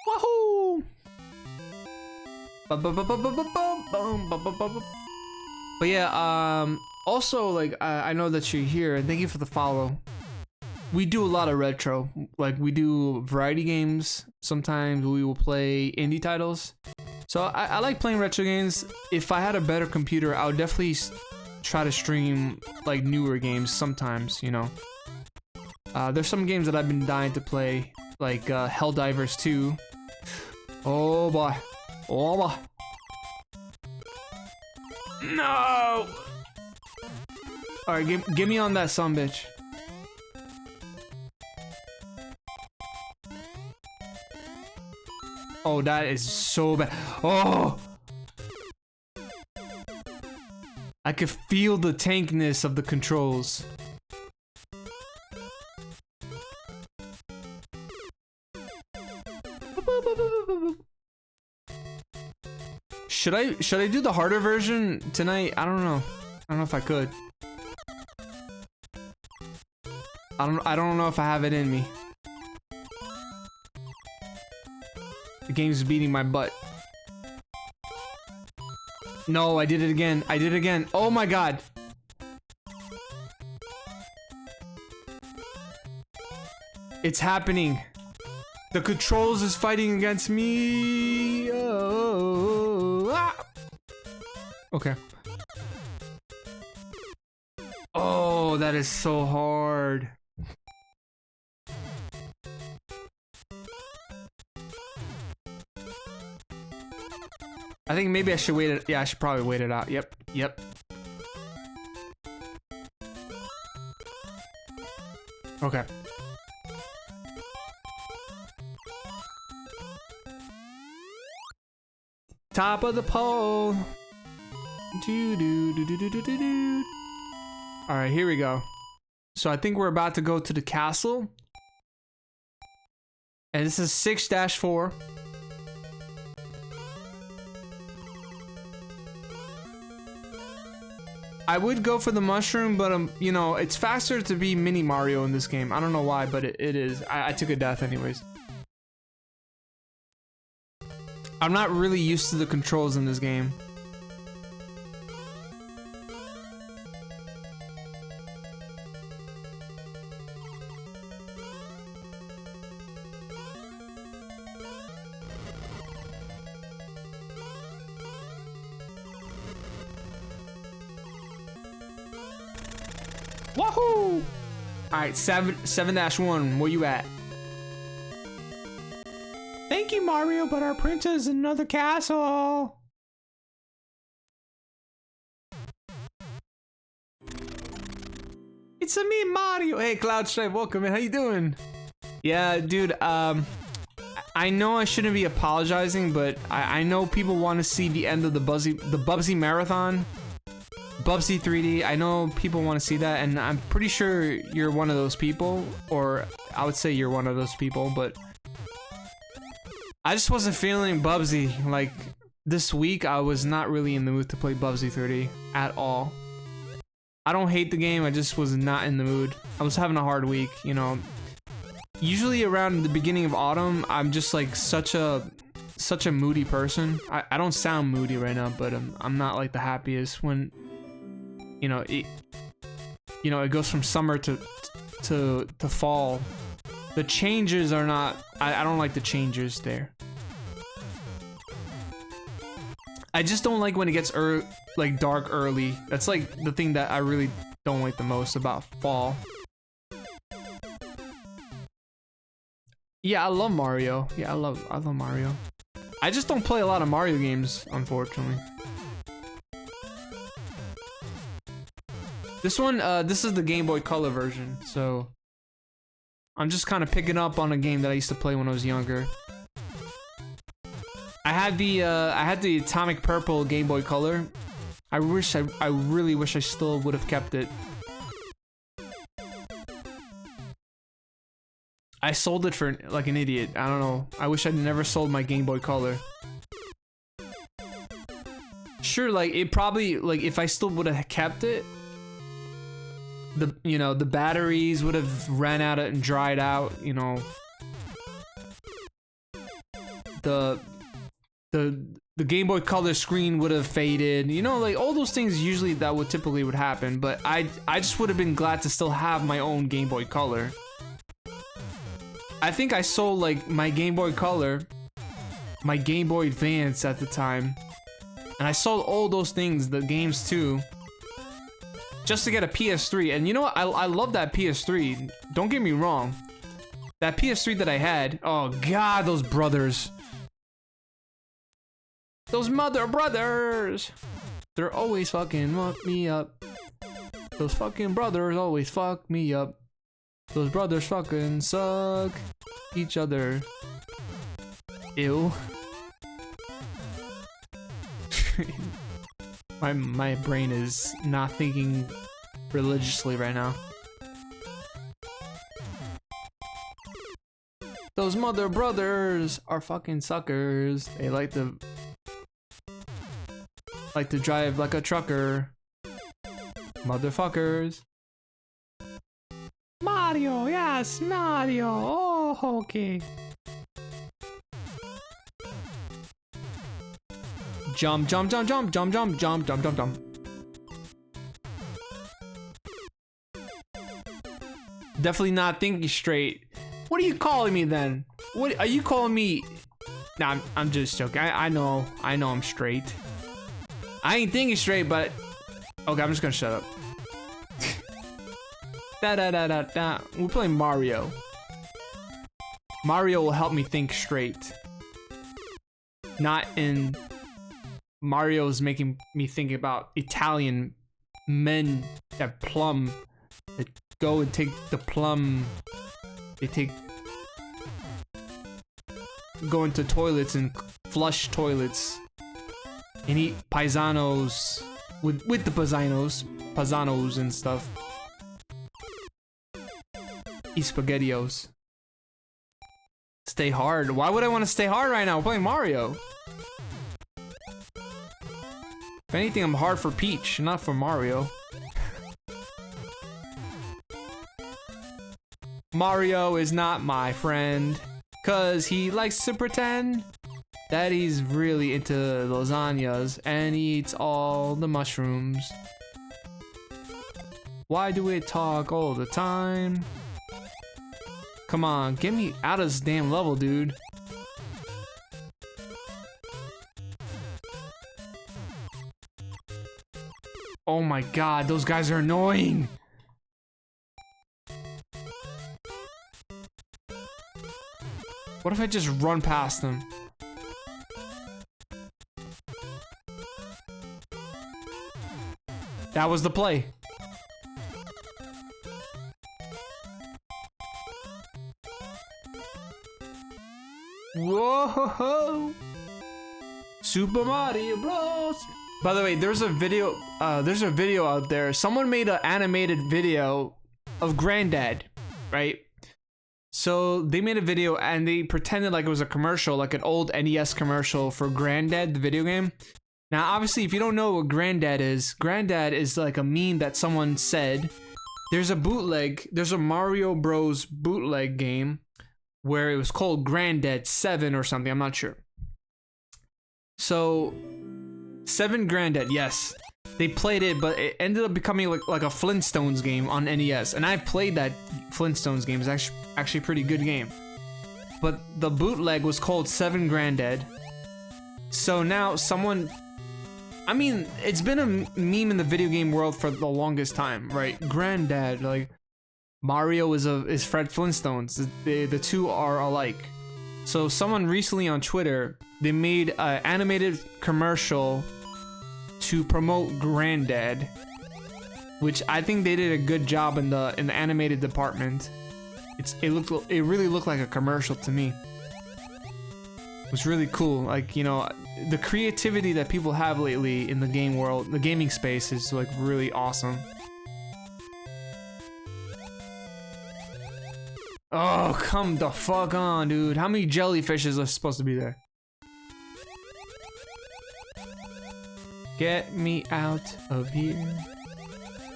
Wahoo! But yeah, Also, like, I know that you're here, and thank you for the follow. We do a lot of retro. Like, we do variety games. Sometimes we will play indie titles. So I like playing retro games. If I had a better computer, I would definitely try to stream like newer games sometimes, you know. There's some games that I've been dying to play, like Helldivers 2. Oh boy. Oh boy. No! Alright, give me on that sumbitch. Oh, that is so bad. Oh! I could feel the tankness of the controls. Should I do the harder version tonight? I don't know. I don't know if I could. I don't know if I have it in me. The game's beating my butt. No, I did it again. I did it again. Oh my god. It's happening. The controls is fighting against me. Oh, ah. Okay. Oh, that is so hard. I think maybe I should wait it. Yeah, I should probably wait it out. Yep. Yep. Okay. Top of the pole. All right, here we go. So I think we're about to go to the castle. And this is 6-4. I would go for the mushroom, but you know, it's faster to be Mini Mario in this game. I don't know why, but it is. I took a death anyways. I'm not really used to the controls in this game. Wahoo! Alright, 7-1, where you at? Thank you, Mario, but our princess is in another castle. It's a me, Mario. Hey, Cloudstripe, welcome, man. How you doing? Yeah, dude, I know I shouldn't be apologizing, but I know people want to see the end of the Bubsy Marathon. Bubsy 3D, I know people want to see that, and I'm pretty sure you're one of those people, or I would say you're one of those people, but I just wasn't feeling Bubsy. Like, this week, I was not really in the mood to play Bubsy 3D at all. I don't hate the game, I just was not in the mood. I was having a hard week, you know. Usually around the beginning of autumn, I'm just like such a moody person. I don't sound moody right now, but I'm not like the happiest when, you know, it goes from summer to fall. The changes are not, I don't like the changes there. I just don't like when it gets like dark early. That's like the thing that I really don't like the most about fall. Yeah, I love Mario. Yeah, I love Mario. I just don't play a lot of Mario games, unfortunately. This one, this is the Game Boy Color version, so I'm just kind of picking up on a game that I used to play when I was younger. I had the Atomic Purple Game Boy Color. I really wish I still would have kept it. I sold it for like an idiot. I don't know. I wish I'd never sold my Game Boy Color. Sure, like it probably, like if I still would have kept it, the batteries would have ran out and dried out, you know. The the Game Boy Color screen would have faded. You know, like all those things usually that would typically would happen. But I just would have been glad to still have my own Game Boy Color. I think I sold like my Game Boy Color, my Game Boy Advance at the time, and I sold all those things, the games too, just to get a PS3. And you know what? I love that PS3. Don't get me wrong. That PS3 that I had, oh god, those brothers. Those mother brothers. They're always fucking me up. Those fucking brothers always fuck me up. Those brothers fucking suck each other. Ew. my brain is not thinking religiously right now. Those mother brothers are fucking suckers. They like to drive like a trucker. Motherfuckers. Mario, yes, Mario. Oh, okay. Jump, jump, jump, jump, jump, jump, jump, jump, jump, jump. Definitely not thinking straight. What are you calling me then? What are you calling me? Nah, I'm just joking. I know I'm straight. I ain't thinking straight, but okay, I'm just gonna shut up. We're playing Mario. Mario will help me think straight. Not in Mario's making me think about Italian men that plum, that go and take the plum. They go into toilets and flush toilets and eat paisanos with the paisanos and stuff. Eat spaghettios. Stay hard. Why would I want to stay hard right now? We're playing Mario. If anything, I'm hard for Peach, not for Mario. Mario is not my friend, 'cause he likes to pretend that he's really into lasagnas and he eats all the mushrooms. Why do we talk all the time? Come on, get me out of this damn level, dude. Oh my god, those guys are annoying! What if I just run past them? That was the play. Whoa! Super Mario Bros. By the way, there's a video out there. Someone made an animated video of Granddad, right? So they made a video and they pretended like it was a commercial, like an old NES commercial for Granddad, the video game. Now, obviously, if you don't know what Granddad is like a meme that someone said. There's a Mario Bros bootleg game where it was called Granddad 7 or something, I'm not sure. So, 7 Granddad, yes. They played it, but it ended up becoming like a Flintstones game on NES. And I've played that Flintstones game. It's actually a pretty good game. But the bootleg was called 7 Granddad. So now someone... I mean, it's been a meme in the video game world for the longest time, right? Granddad, like... Mario is Fred Flintstones. The two are alike. So someone recently on Twitter, they made an animated commercial to promote Granddad, which I think they did a good job in the animated department. It really looked like a commercial to me. It was really cool. Like, you know, the creativity that people have lately in the game world, the gaming space, is like really awesome. Oh, come the fuck on, dude. How many jellyfishes are supposed to be there? Get me out of here.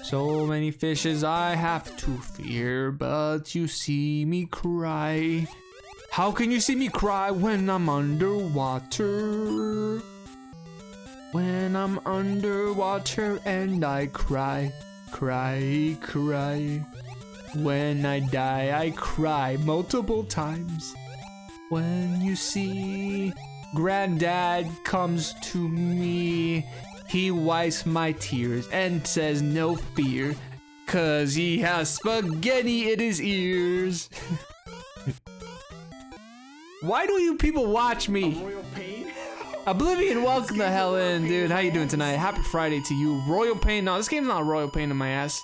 So many fishes I have to fear, but you see me cry. How can you see me cry when I'm underwater? When I'm underwater and I cry, cry, cry. When I die, I cry multiple times. When you see Granddad comes to me, he wipes my tears and says no fear, 'cause he has spaghetti in his ears. Why do you people watch me? Oblivion, welcome the hell in, dude. How you doing tonight? Happy Friday to you. Royal Pain. No, this game's not royal pain in my ass.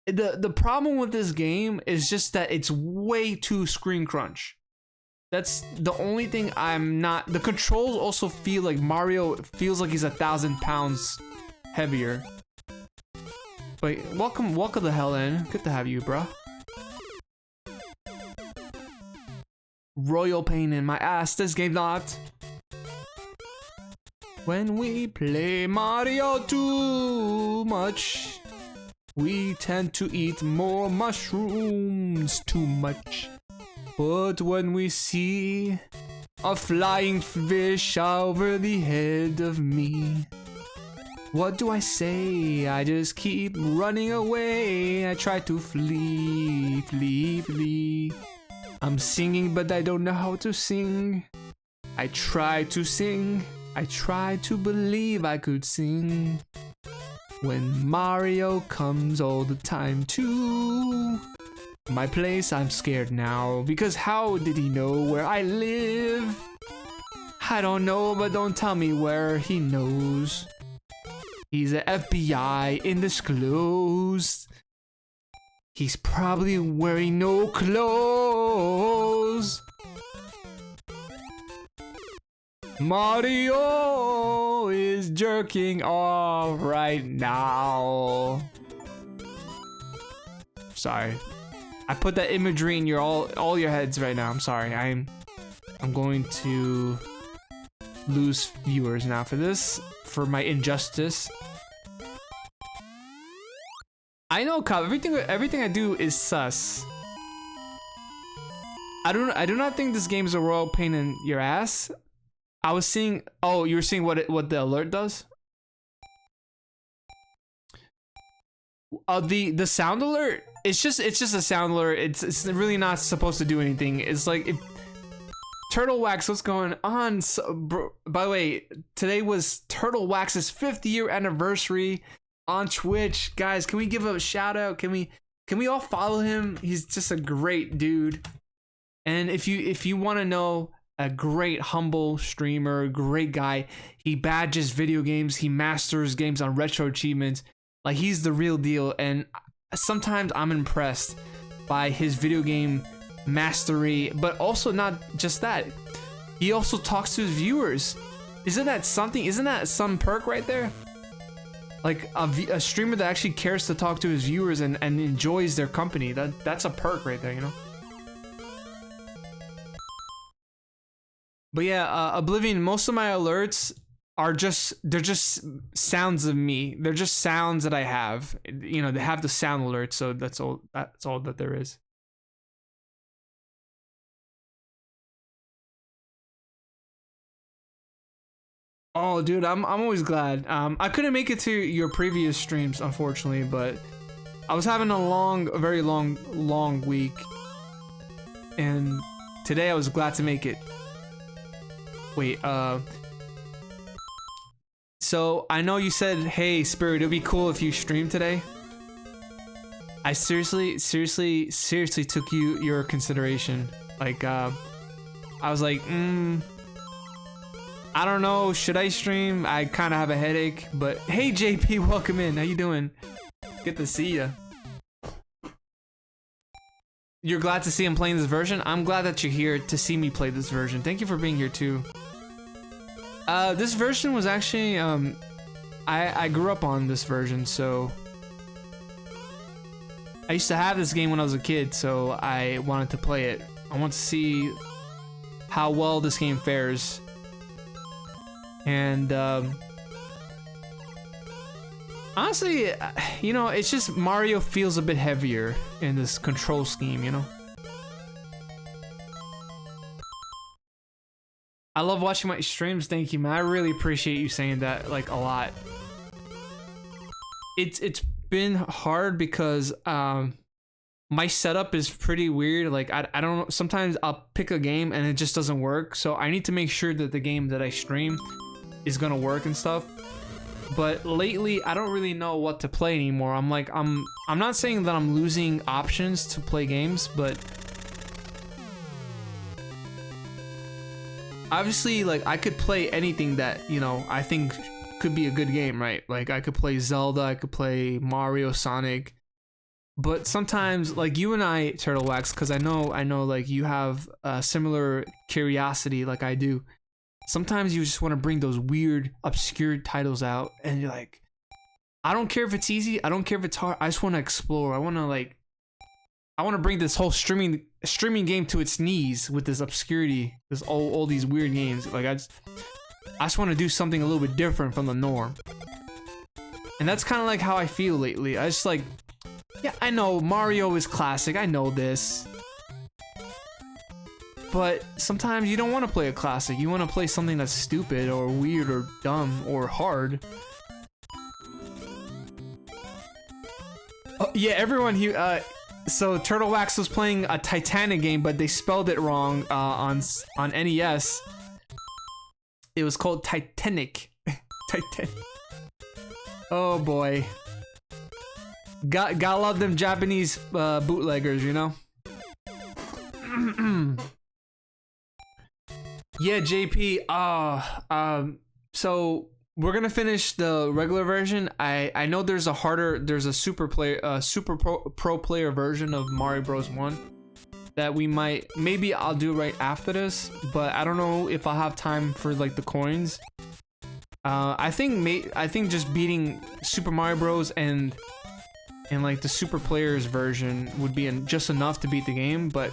The problem with this game is just that it's way too screen crunch. That's the only thing I'm not. The controls also feel like Mario feels like he's 1,000 pounds heavier. But welcome the hell in. Good to have you, bro. Royal pain in my ass. This game not. When we play Mario too much, we tend to eat more mushrooms too much. But when we see a flying fish over the head of me, what do I say? I just keep running away. I try to flee, flee, flee. I'm singing, but I don't know how to sing. I try to sing. I try to believe I could sing. When Mario comes all the time to my place, I'm scared now, because how did he know where I live? I don't know, but don't tell me where he knows. He's a FBI undisclosed. He's probably wearing no clothes. Mario is jerking off right now. Sorry. I put that imagery in your all your heads right now. I'm sorry. I'm going to lose viewers now for this, for my injustice. I know, Cobb. Everything I do is sus. I do not think this game is a royal pain in your ass. I was seeing. Oh, you were seeing what the alert does. The sound alert. It's just a sound alert. It's really not supposed to do anything. It's like if Turtle Wax, what's going on? So, bro, by the way, today was Turtle Wax's 5th year anniversary on Twitch. Guys, can we give a shout out? Can we all follow him? He's just a great dude. And if you want to know a great humble streamer, great guy, he badges video games, he masters games on retro achievements. Like, he's the real deal, and sometimes I'm impressed by his video game mastery, but also not just that. He also talks to his viewers. Isn't that something? Isn't that some perk right there? Like a streamer that actually cares to talk to his viewers and enjoys their company. That's a perk right there, you know? But yeah, Oblivion, most of my alerts are they're just sounds of me. They're just sounds that I have. You know, they have the sound alert, so that's all that there is. Oh, dude, I'm always glad. I couldn't make it to your previous streams, unfortunately, but I was having a very long week, and today I was glad to make it. Wait, so I know you said, hey, Spirit, it'd be cool if you stream today. I seriously took your consideration. Like, I was like, I don't know, should I stream? I kind of have a headache, but hey, JP, welcome in. How you doing? Good to see ya. You're glad to see him playing this version? I'm glad that you're here to see me play this version. Thank you for being here too. This version was actually, I grew up on this version, so I used to have this game when I was a kid, so I wanted to play it. I want to see how well this game fares. And, honestly, you know, it's just Mario feels a bit heavier in this control scheme, you know? I love watching my streams. Thank you, man. I really appreciate you saying that, like, a lot. It's been hard because my setup is pretty weird. Like, I don't know. Sometimes I'll pick a game and it just doesn't work. So I need to make sure that the game that I stream is gonna work and stuff. But lately, I don't really know what to play anymore. I'm not saying that I'm losing options to play games, but obviously, like, I could play anything that, you know, I think could be a good game, right? Like, I could play Zelda, I could play Mario, Sonic. But sometimes, like you and I, Turtle Wax, because I know, like, you have a similar curiosity like I do. Sometimes you just want to bring those weird, obscure titles out, and you're like, I don't care if it's easy, I don't care if it's hard, I just want to explore. I want to bring this whole streaming game to its knees with this obscurity, all these weird games. Like, I just want to do something a little bit different from the norm. And that's kind of like how I feel lately. I just like, yeah, I know Mario is classic, I know this. But sometimes you don't want to play a classic. You want to play something that's stupid or weird or dumb or hard. Oh, yeah, everyone here. So Turtle Wax was playing a Titanic game, but they spelled it wrong on NES. It was called Titanic. Titanic. Oh boy. Gotta love them Japanese bootleggers, you know. Yeah, JP. So we're gonna finish the regular version. I know there's a super pro player version of Mario Bros 1 that maybe I'll do right after this, but I don't know if I'll have time for like the coins. I think just beating Super Mario Bros and like the super players version would be just enough to beat the game, but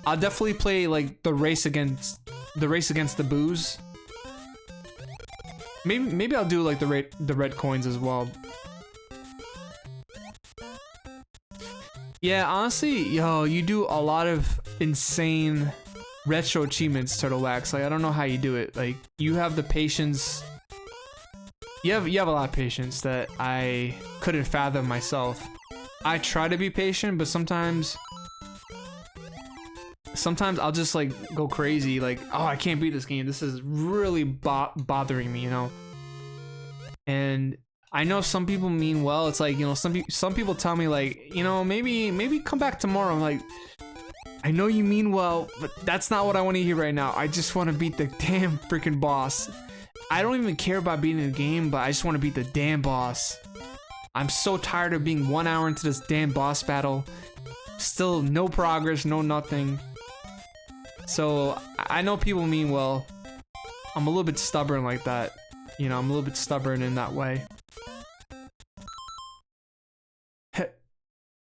I'll definitely play like the race against the Boos. Maybe I'll do like the red coins as well. Yeah, honestly, yo, you do a lot of insane retro achievements, Turtle Wax. Like, I don't know how you do it. Like, you have the patience. You have a lot of patience that I couldn't fathom myself. I try to be patient, but sometimes I'll just like go crazy, like, oh, I can't beat this game, this is really bothering me, you know. And I know some people mean well. It's like, you know, some people tell me like, you know, maybe come back tomorrow. I'm like, I know you mean well, but that's not what I want to hear right now. I just want to beat the damn freaking boss. I don't even care about beating the game, but I just want to beat the damn boss. I'm so tired of being 1 hour into this damn boss battle, still no progress, no nothing. So I know people mean well. I'm a little bit stubborn like that. You know, I'm a little bit stubborn in that way.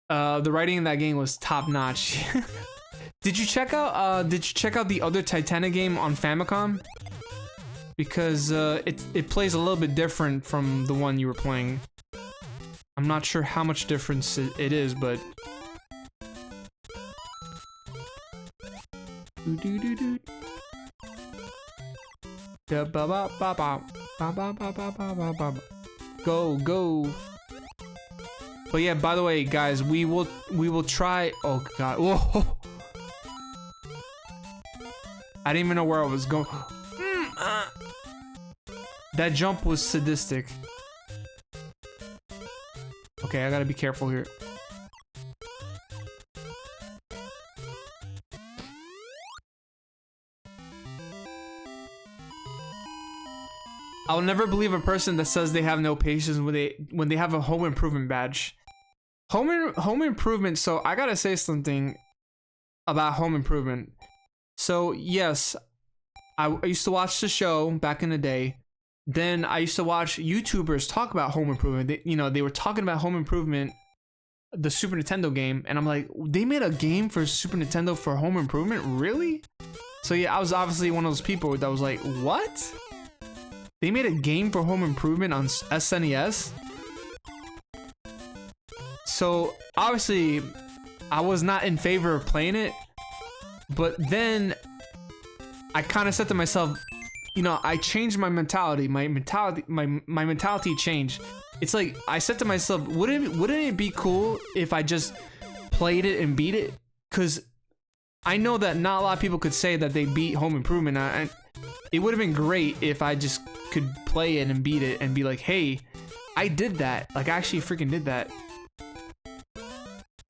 The writing in that game was top notch. Did you check out the other Titanic game on Famicom? Because it plays a little bit different from the one you were playing. I'm not sure how much difference it is, but go. But yeah, by the way, guys, we will try. Oh god, whoa! I didn't even know where I was going. That jump was sadistic. Okay, I gotta be careful here. I'll never believe a person that says they have no patience when they have a home improvement badge. Home improvement. So I gotta say something about home improvement. So yes, I used to watch the show back in the day. Then I used to watch YouTubers talk about home improvement. They were talking about home improvement, the Super Nintendo game, and I'm like, they made a game for Super Nintendo for home improvement? Really? So yeah, I was obviously one of those people that was like, what? They made a game for home improvement on SNES? So obviously I was not in favor of playing it, but then I kind of said to myself, you know, I changed my mentality. My mentality changed. It's like I said to myself, wouldn't it be cool if I just played it and beat it? Because I know that not a lot of people could say that they beat Home Improvement. And it would have been great if I just could play it and beat it and be like, hey, I did that. Like, I actually freaking did that.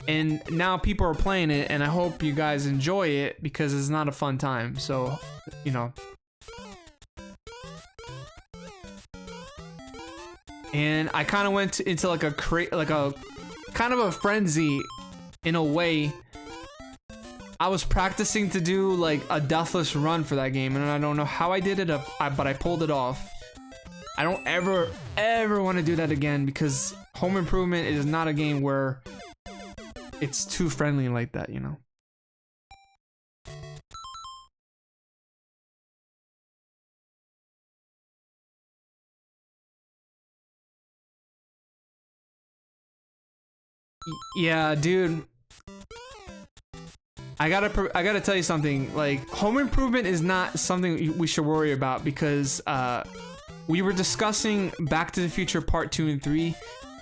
And now people are playing it, and I hope you guys enjoy it because it's not a fun time. So, you know. And I kind of went into like a kind of a frenzy in a way. I was practicing to do like a deathless run for that game, and I don't know how I did it, but I pulled it off. I don't ever want to do that again because Home Improvement is not a game where it's too friendly like that, you know. Yeah, dude. I gotta tell you something. Like, Home Improvement is not something we should worry about because we were discussing Back to the Future Part 2 and 3.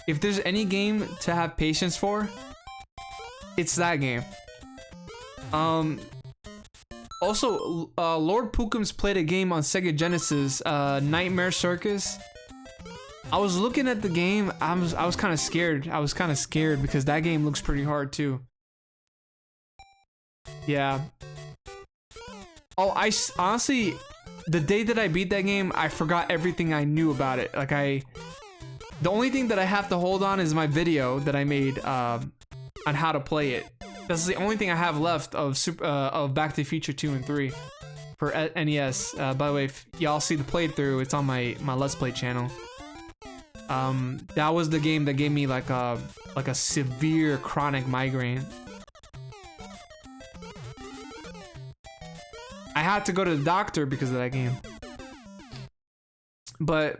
If there's any game to have patience for, it's that game. Also, Lord Pookums played a game on Sega Genesis, Nightmare Circus. I was looking at the game. I was kind of scared. I was kind of scared because that game looks pretty hard too. Yeah. Oh, honestly, the day that I beat that game, I forgot everything I knew about it. Like, the only thing that I have to hold on is my video that I made on how to play it. That's the only thing I have left of Back to the Future 2 and 3 for NES. By the way, if y'all see the playthrough, it's on my Let's Play channel. That was the game that gave me like a severe chronic migraine. I had to go to the doctor because of that game. But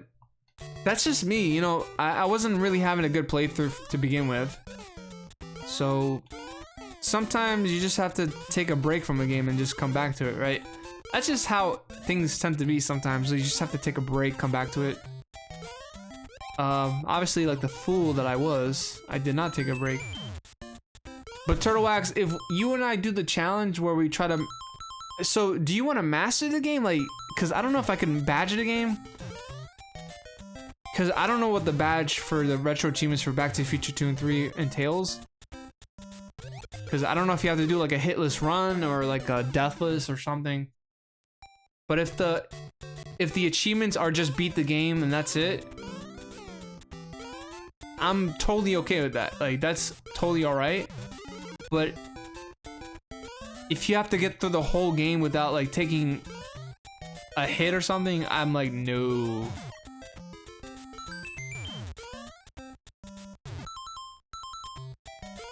that's just me, you know. I wasn't really having a good playthrough to begin with. So sometimes you just have to take a break from a game and just come back to it, right? That's just how things tend to be sometimes. You just have to take a break, come back to it. Obviously, like the fool that I was, I did not take a break. But Turtle Wax, if you and I do the challenge where we try to... So, do you want to master the game? Like, because I don't know if I can badge the game. Because I don't know what the badge for the retro achievements for Back to the Future 2 and 3 entails. Because I don't know if you have to do like a hitless run or like a deathless or something. But if the achievements are just beat the game and that's it, I'm totally okay with that. Like, that's totally alright. But if you have to get through the whole game without like taking a hit or something, I'm like, no.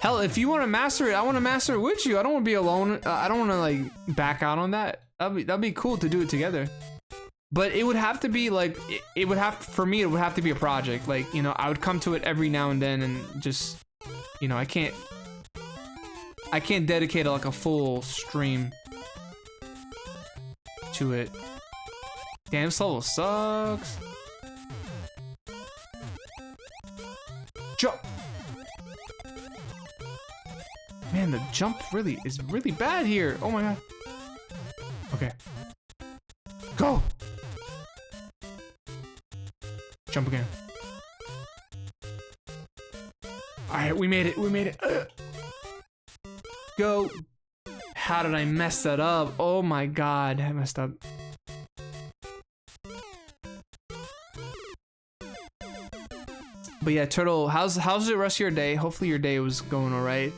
Hell, if you want to master it, I want to master it with you. I don't want to be alone. I don't want to like back out on that. That'd be cool to do it together. But it would have to be like, it would have, for me, it would have to be a project. Like, you know, I would come to it every now and then and just, you know, I can't dedicate like a full stream to it. Damn, this level sucks. Jump. Man, the jump is really bad here. Oh my god. Okay. Go. Jump again. Alright, we made it. We made it. Go. How did I mess that up? Oh my god, I messed up. But yeah, Turtle, how's the rest of your day? Hopefully your day was going alright.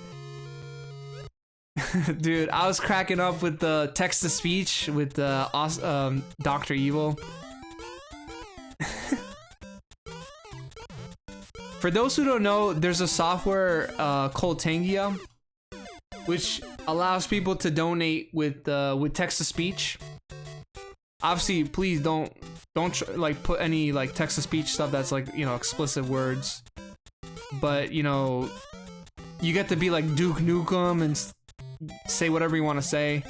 Dude, I was cracking up with the text-to-speech with Dr. Evil. For those who don't know, there's a software called Tangia, which allows people to donate with text-to-speech. Obviously, please don't like put any like text-to-speech stuff that's like, you know, explicit words. But you know, you get to be like Duke Nukem and say whatever you want to say.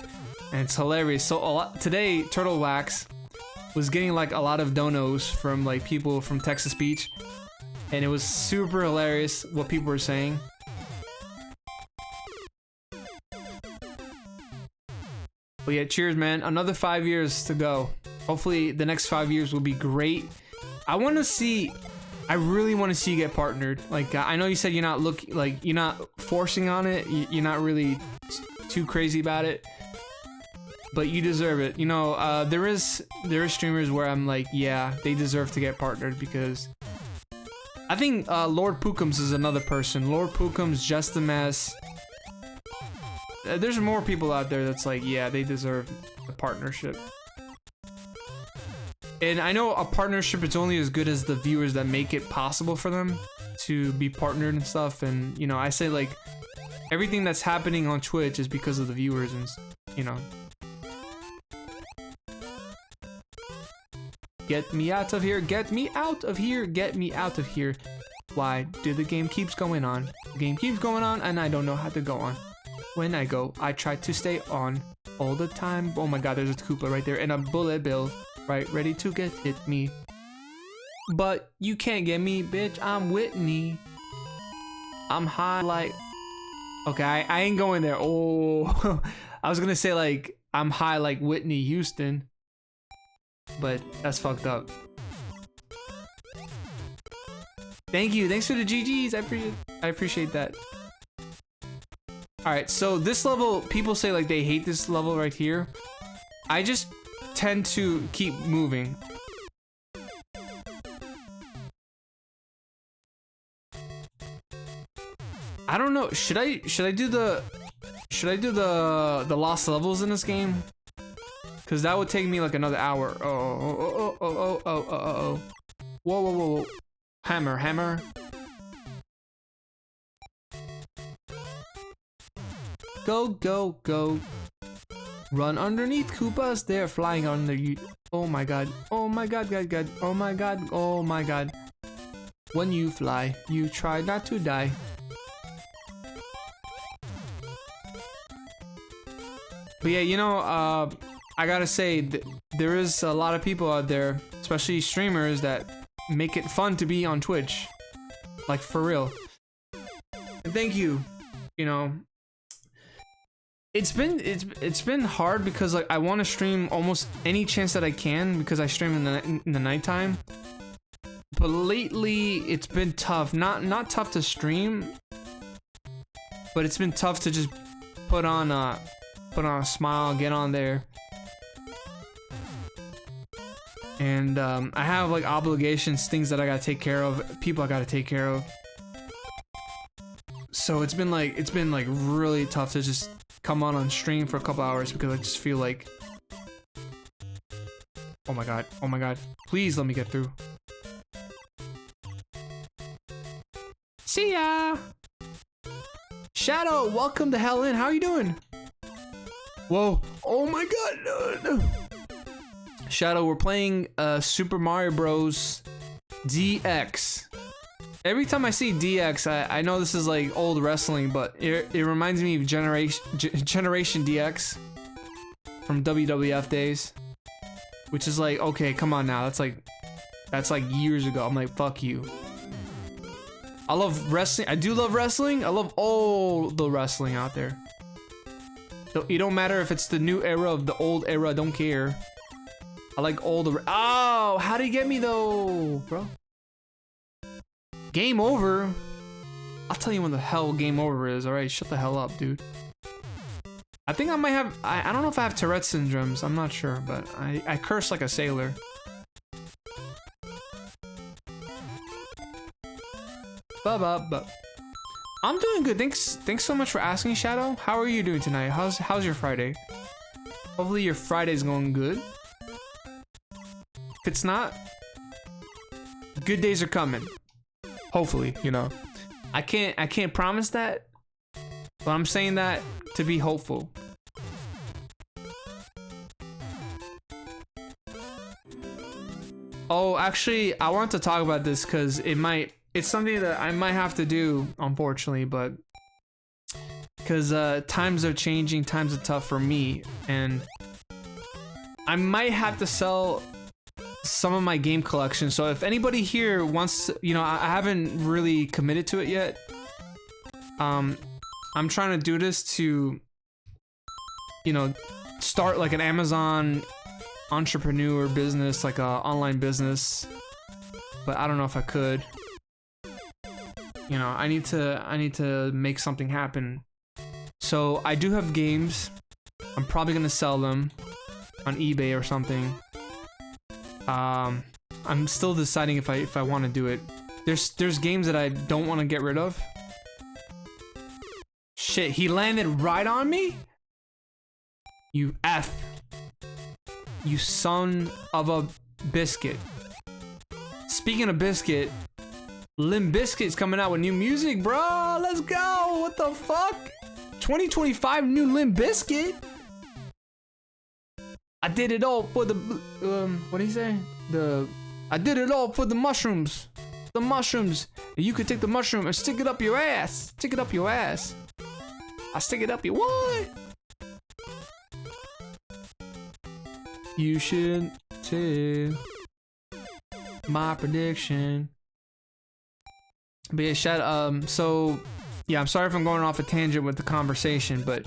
and it's hilarious. So today, Turtle Wax was getting like a lot of donos from like people from Texas Beach, and it was super hilarious what people were saying. But yeah, cheers, man. Another 5 years to go. Hopefully, the next 5 years will be great. I really want to see you get partnered. Like, I know you said you're not forcing on it. You're not really too crazy about it. But you deserve it. You know, there is streamers where I'm like, yeah, they deserve to get partnered, because I think Lord Pookums is another person. Lord Pookums, Just a Mess. There's more people out there that's like, yeah, they deserve a partnership. And I know a partnership is only as good as the viewers that make it possible for them to be partnered and stuff. And, you know, I say like everything that's happening on Twitch is because of the viewers, and, you know. Get me out of here, get me out of here, get me out of here. Why do the game keeps going on? The game keeps going on and I don't know how to go on. When I go, I try to stay on all the time. Oh my god, there's a Koopa right there and a bullet bill right ready to hit me. But you can't get me, bitch. I'm Whitney. I'm high like... Okay, I ain't going there. Oh, I was gonna say like, I'm high like Whitney Houston. But that's fucked up. Thank you. Thanks for the GGs. I appreciate that. Alright, so this level, people say like they hate this level right here. I just tend to keep moving. I don't know. Should I do the lost levels in this game? Cause that would take me like another hour. Oh. Whoa. Hammer. Go. Run underneath Koopas. They're flying under you. Oh my god. Oh my god. When you fly, you try not to die. But yeah, you know, I gotta say, there is a lot of people out there, especially streamers, that make it fun to be on Twitch. Like, for real. And thank you. You know, it's been hard because like I want to stream almost any chance that I can, because I stream in the nighttime. But lately, it's been tough. Not tough to stream, but it's been tough to just put on a smile, get on there. And I have like obligations, things that I gotta take care of, people I gotta take care of. So it's been like really tough to just come on stream for a couple hours, because I just feel like, oh my god, please let me get through. See ya! Shadow, welcome the hell in. How are you doing? Whoa! Oh my god! No. Shadow, we're playing Super Mario Bros. DX. Every time I see DX, I know this is like old wrestling, but it reminds me of Generation DX from WWF days, which is like, okay, come on now, that's like years ago. I'm like, fuck you. I love wrestling. I do love wrestling. I love all the wrestling out there. So it don't matter if it's the new era of the old era. I don't care. I like all the... Oh, how did he get me though, bro? Game over? I'll tell you when the hell game over is. Alright, shut the hell up, dude. I think I might have... I don't know if I have Tourette syndromes. I'm not sure, but I curse like a sailor. I'm doing good. Thanks so much for asking, Shadow. How are you doing tonight? How's your Friday? Hopefully your Friday's going good. If it's not, good days are coming. Hopefully, you know. I can't promise that, but I'm saying that to be hopeful. Oh, actually, I want to talk about this because it's something that I might have to do, unfortunately, but because times are changing, times are tough for me, and I might have to sell some of my game collection. So if anybody here wants to, you know, I haven't really committed to it yet. I'm trying to do this to, you know, start like an Amazon entrepreneur business, like a online business, but I don't know if I could. You know, I need to make something happen. So I do have games. I'm probably gonna sell them on eBay or something. I'm still deciding if I want to do it. There's games that I don't want to get rid of. Shit, he landed right on me? You F. You son of a biscuit. Speaking of biscuit, Limp Bizkit's coming out with new music, bro. Let's go. What the fuck? 2025 new Limp Bizkit. I did it all for the what did he say? I did it all for the mushrooms. The mushrooms. And you could take the mushroom and stick it up your ass. Stick it up your ass. I stick it up your what? You should too. My prediction. But yeah, so yeah, I'm sorry if I'm going off a tangent with the conversation, but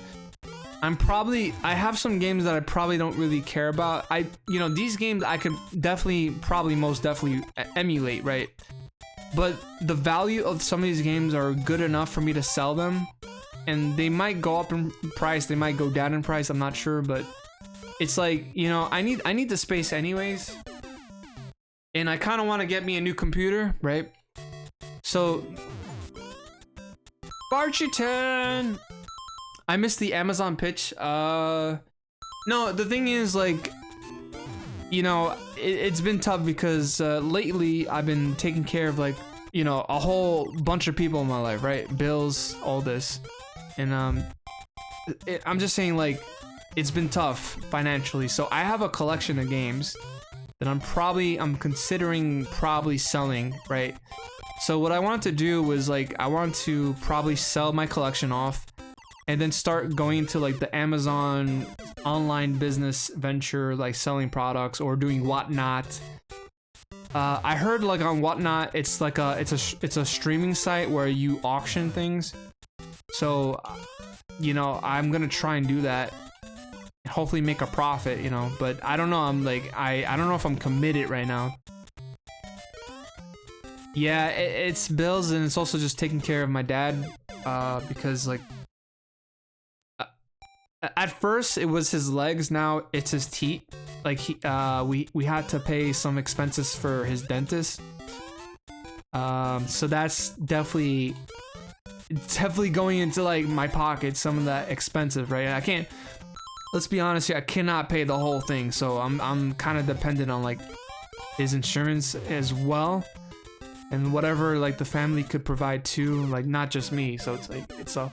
I have some games that I probably don't really care about. You know, these games I could most definitely emulate, right? But the value of some of these games are good enough for me to sell them, and they might go up in price, they might go down in price, I'm not sure, but it's like, you know, I need the space anyways, and I kind of want to get me a new computer, right? So, Barchiton! I missed the Amazon pitch. No, the thing is, like, you know, it's been tough because lately I've been taking care of, like, you know, a whole bunch of people in my life, right? Bills, all this. And I'm just saying, like, it's been tough financially. So I have a collection of games that I'm considering selling, right? So what I wanted to do was, like, I want to probably sell my collection off and then start going into like the Amazon online business venture, like selling products or doing Whatnot. I heard like on Whatnot, it's a streaming site where you auction things. So, you know, I'm gonna try and do that. Hopefully make a profit, you know, but I don't know. I'm like, I don't know if I'm committed right now. Yeah, it's bills, and it's also just taking care of my dad, because like, at first it was his legs, now it's his teeth. Like we had to pay some expenses for his dentist. So that's definitely going into like my pocket, some of that expensive, right? I can't, let's be honest here, I cannot pay the whole thing, so I'm kind of dependent on like his insurance as well, and whatever like the family could provide too, like not just me. So it's like, it's a,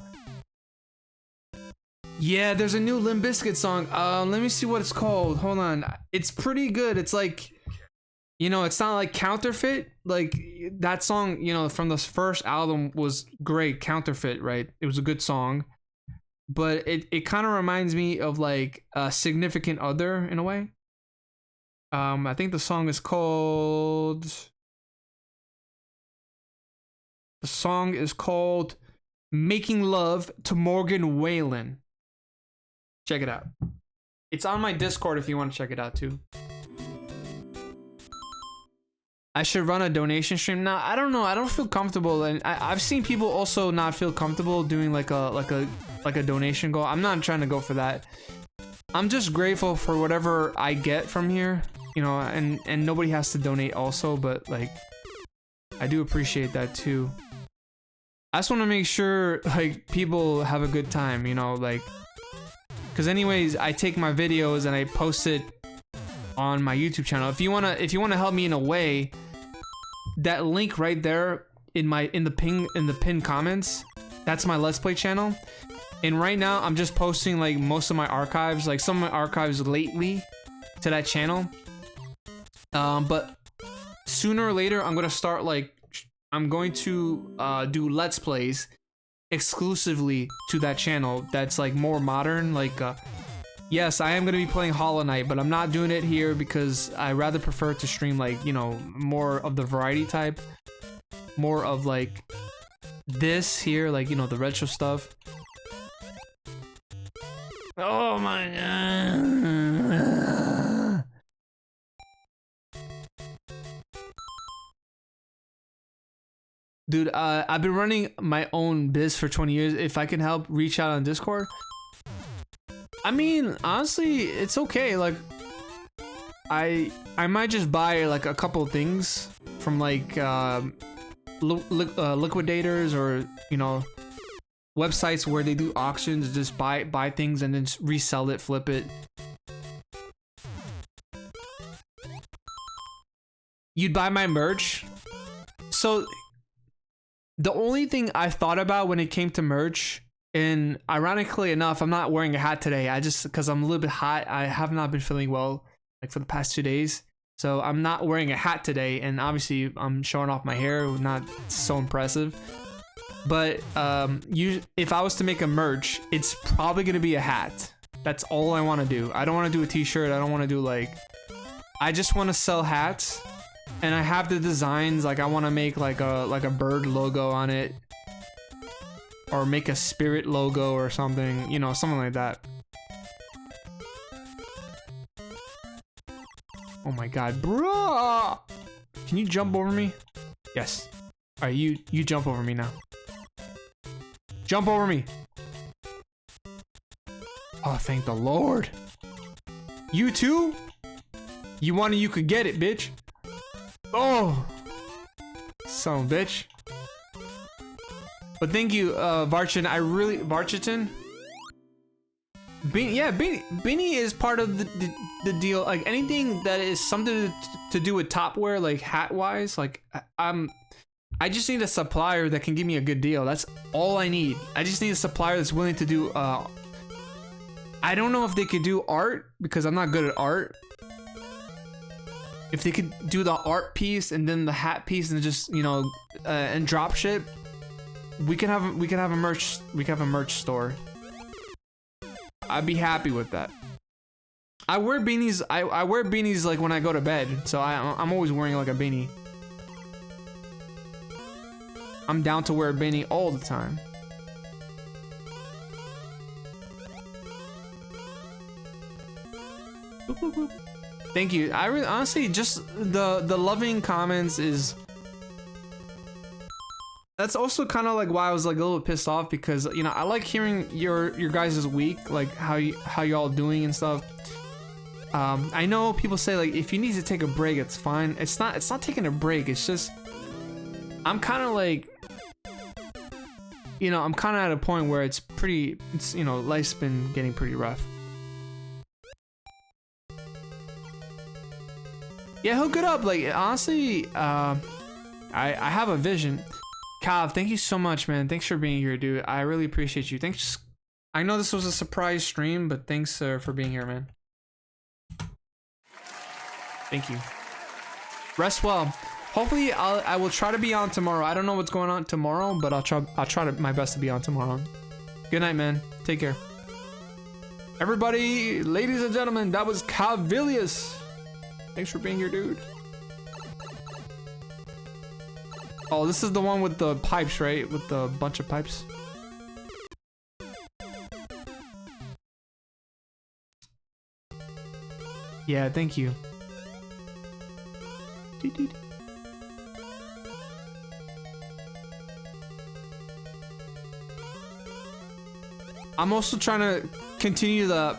yeah, there's a new Limp Bizkit song. Let me see what it's called. Hold on. It's pretty good. It's like, you know, it's not like Counterfeit. Like that song, you know, from the first album was great. Counterfeit, right? It was a good song. But it kind of reminds me of like a Significant Other in a way. I think the song is called Making Love to Morgan Wallen. Check it out. It's on my Discord if you want to check it out too. I should run a donation stream. Now, I don't know. I don't feel comfortable, and I've seen people also not feel comfortable doing like a donation goal. I'm not trying to go for that. I'm just grateful for whatever I get from here, you know, and nobody has to donate also, but like I do appreciate that too. I just want to make sure like people have a good time, you know, like, because anyways, I take my videos and I post it on my YouTube channel. If you wanna help me in a way, that link right there in the pinned comments, that's my Let's Play channel. And right now I'm just posting like most of my archives, like some of my archives lately to that channel. But sooner or later I'm going to do Let's Plays exclusively to that channel that's like more modern. Like yes, I am gonna be playing Hollow Knight, but I'm not doing it here because I rather prefer to stream like, you know, more of the variety type, more of like this here, like, you know, the retro stuff. Oh my god. Dude, I've been running my own biz for 20 years. If I can help, reach out on Discord. I mean, honestly, it's okay. Like, I might just buy like a couple of things from like liquidators, or, you know, websites where they do auctions. Just buy things and then just resell it, flip it. You'd buy my merch? So the only thing I thought about when it came to merch, and ironically enough, I'm not wearing a hat today. I just, because I'm a little bit hot, I have not been feeling well like for the past 2 days. So I'm not wearing a hat today, and obviously I'm showing off my hair, not so impressive. But if I was to make a merch, it's probably gonna be a hat. That's all I want to do. I don't want to do a t-shirt. I don't want to do like, I just want to sell hats. And I have the designs, like I want to make like a bird logo on it, or make a spirit logo or something, you know, something like that. Oh my god, bro! Can you jump over me? Yes. All right, you jump over me now. Jump over me. Oh, thank the Lord. You too? You wanted, you could get it, bitch. Oh, son of a bitch. But thank you, Varchin. I really, Varchitin. Yeah, Beanie is part of the deal. Like anything that is something to do with top wear, like hat wise, like I just need a supplier that can give me a good deal. That's all I need. I just need a supplier that's willing to do. I don't know if they could do art because I'm not good at art. If they could do the art piece and then the hat piece and just, you know, and drop ship, we can have a merch store. I'd be happy with that. I wear beanies. I wear beanies like when I go to bed, so I'm always wearing like a beanie. I'm down to wear a beanie all the time. Boop, boop, boop. Thank you. I really, honestly, just the loving comments is. That's also kind of like why I was like a little pissed off, because, you know, I like hearing your guys' week, like how y'all doing and stuff. I know people say like if you need to take a break, it's fine. It's not taking a break. It's just I'm kind of like, you know, I'm kind of at a point where it's you know, life's been getting pretty rough. Yeah, hook it up. Like, honestly, I have a vision. Cav, thank you so much, man. Thanks for being here, dude. I really appreciate you. Thanks. I know this was a surprise stream, but thanks for being here, man. Thank you. Rest well. Hopefully, I will try to be on tomorrow. I don't know what's going on tomorrow, but I'll try my best to be on tomorrow. Good night, man. Take care. Everybody, ladies and gentlemen, that was Cavilius. Thanks for being here, dude. Oh, this is the one with the pipes, right? With the bunch of pipes. Yeah, thank you. I'm also trying to continue the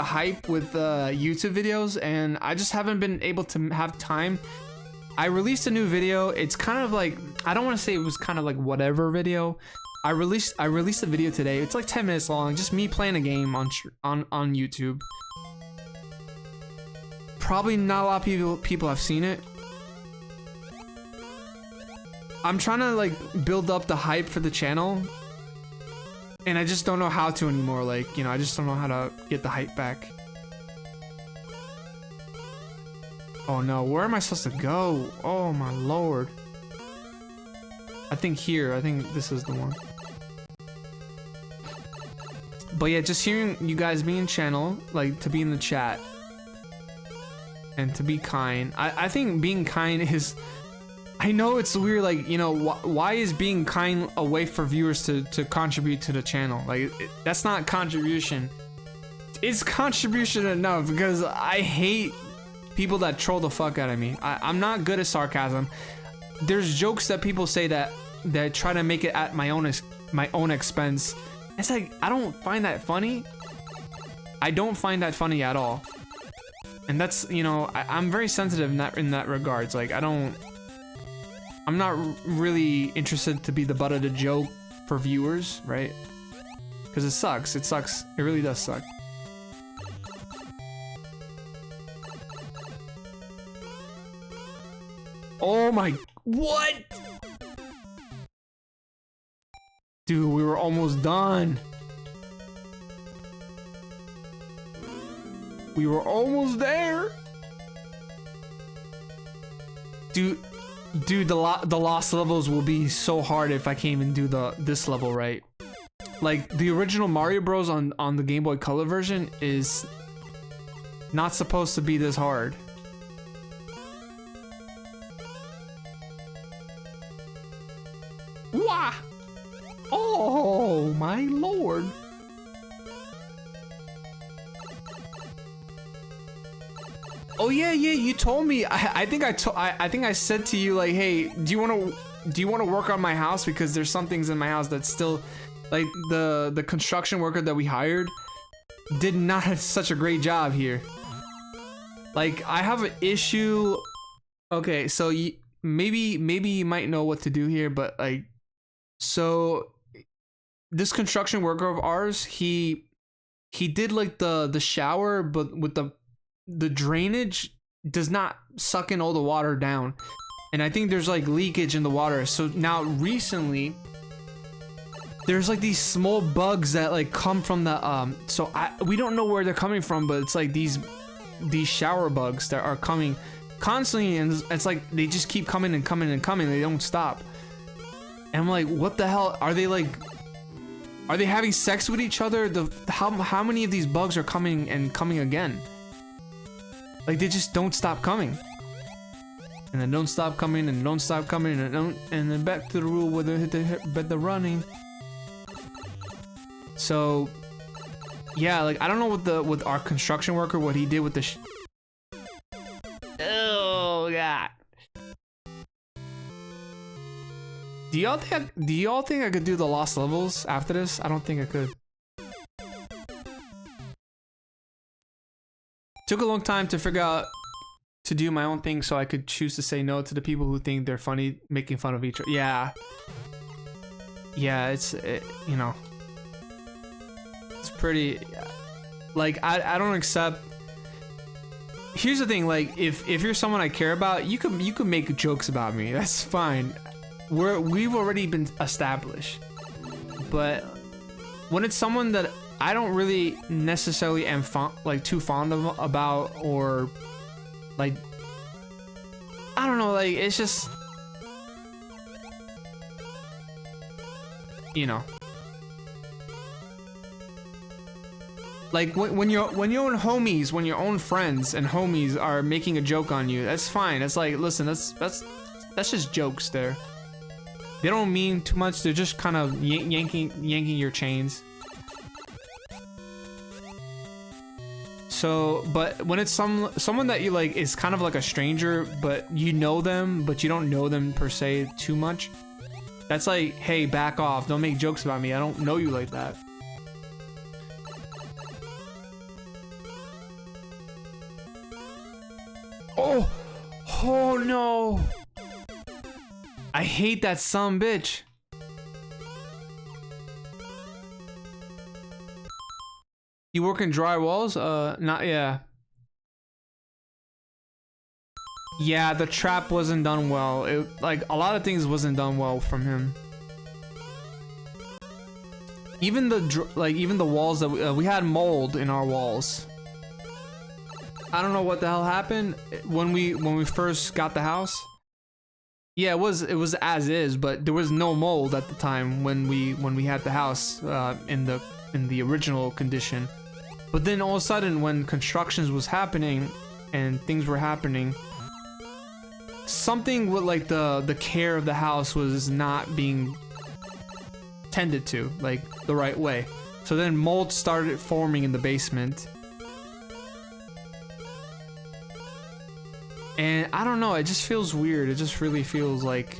hype with YouTube videos, and I just haven't been able to have time. I released a new video. It's kind of like, I don't want to say it was kind of like whatever video. I released a video today. It's like 10 minutes long, just me playing a game on YouTube. Probably not a lot of people have seen it. I'm trying to like build up the hype for the channel, and I just don't know how to anymore. Like, you know, I just don't know how to get the hype back. Oh no, where am I supposed to go? Oh my lord. I think here. I think this is the one. But yeah, just hearing you guys be in channel, like to be in the chat, and to be kind. I think being kind is. I know it's weird, like, you know, why is being kind a way for viewers to contribute to the channel? Like, that's not contribution. It's contribution enough, because I hate people that troll the fuck out of me. I'm not good at sarcasm. There's jokes that people say that try to make it at my own expense. It's like, I don't find that funny. I don't find that funny at all. And that's, you know, I'm very sensitive in that regards. Like, I'm not really interested to be the butt of the joke for viewers, right? Because it sucks. It sucks. It really does suck. Oh my... What? Dude, we were almost done. We were almost there. Dude, the lost levels will be so hard if I can't even do this level right. Like, the original Mario Bros on the Game Boy Color version is not supposed to be this hard. Wah! Oh my lord. Oh yeah, you told me. I think I said to you, like, hey, do you want to work on my house, because there's some things in my house that still, like, the construction worker that we hired did not have such a great job here. Like, I have an issue. Okay, so maybe you might know what to do here, but like, so this construction worker of ours, he did like the shower, but with the drainage does not suck in all the water down, and I think there's like leakage in the water. So now recently there's like these small bugs that like come from the we don't know where they're coming from, but it's like these shower bugs that are coming constantly, and it's like they just keep coming and coming and coming. They don't stop. And I'm like, what the hell? Are they having sex with each other? How many of these bugs are coming and coming again? Like, they just don't stop coming. And then don't stop coming, and don't stop coming, and then back to the rule where they hit the running. So yeah, like, I don't know with our construction worker, what he did with the oh god. Do y'all think I could do the lost levels after this? I don't think I could. Took a long time to figure out to do my own thing, so I could choose to say no to the people who think they're funny, making fun of each other. Yeah, it's you know, it's pretty. Like, I don't accept. Here's the thing, like, if you're someone I care about, you could make jokes about me. That's fine. We've already been established. But when it's someone that I don't really necessarily am too fond of about, or like, I don't know, like, it's just, you know, like when your own homies, when your own friends and homies are making a joke on you, that's fine. It's like, listen, that's just jokes there. They don't mean too much. They're just kind of yanking your chains. So, but when it's someone that you like is kind of like a stranger, but you know them, but you don't know them per se too much, that's like, hey, back off. Don't make jokes about me. I don't know you like that. Oh no. I hate that bitch. You work in dry walls? Not, yeah. Yeah, the trap wasn't done well. Like, a lot of things wasn't done well from him. Even the walls that we had mold in our walls. I don't know what the hell happened when we first got the house. Yeah, it was as is, but there was no mold at the time when we had the house in the original condition. But then all of a sudden, when constructions was happening and things were happening, something with like the care of the house was not being tended to like the right way. So then mold started forming in the basement. And I don't know, it just feels weird. It just really feels like...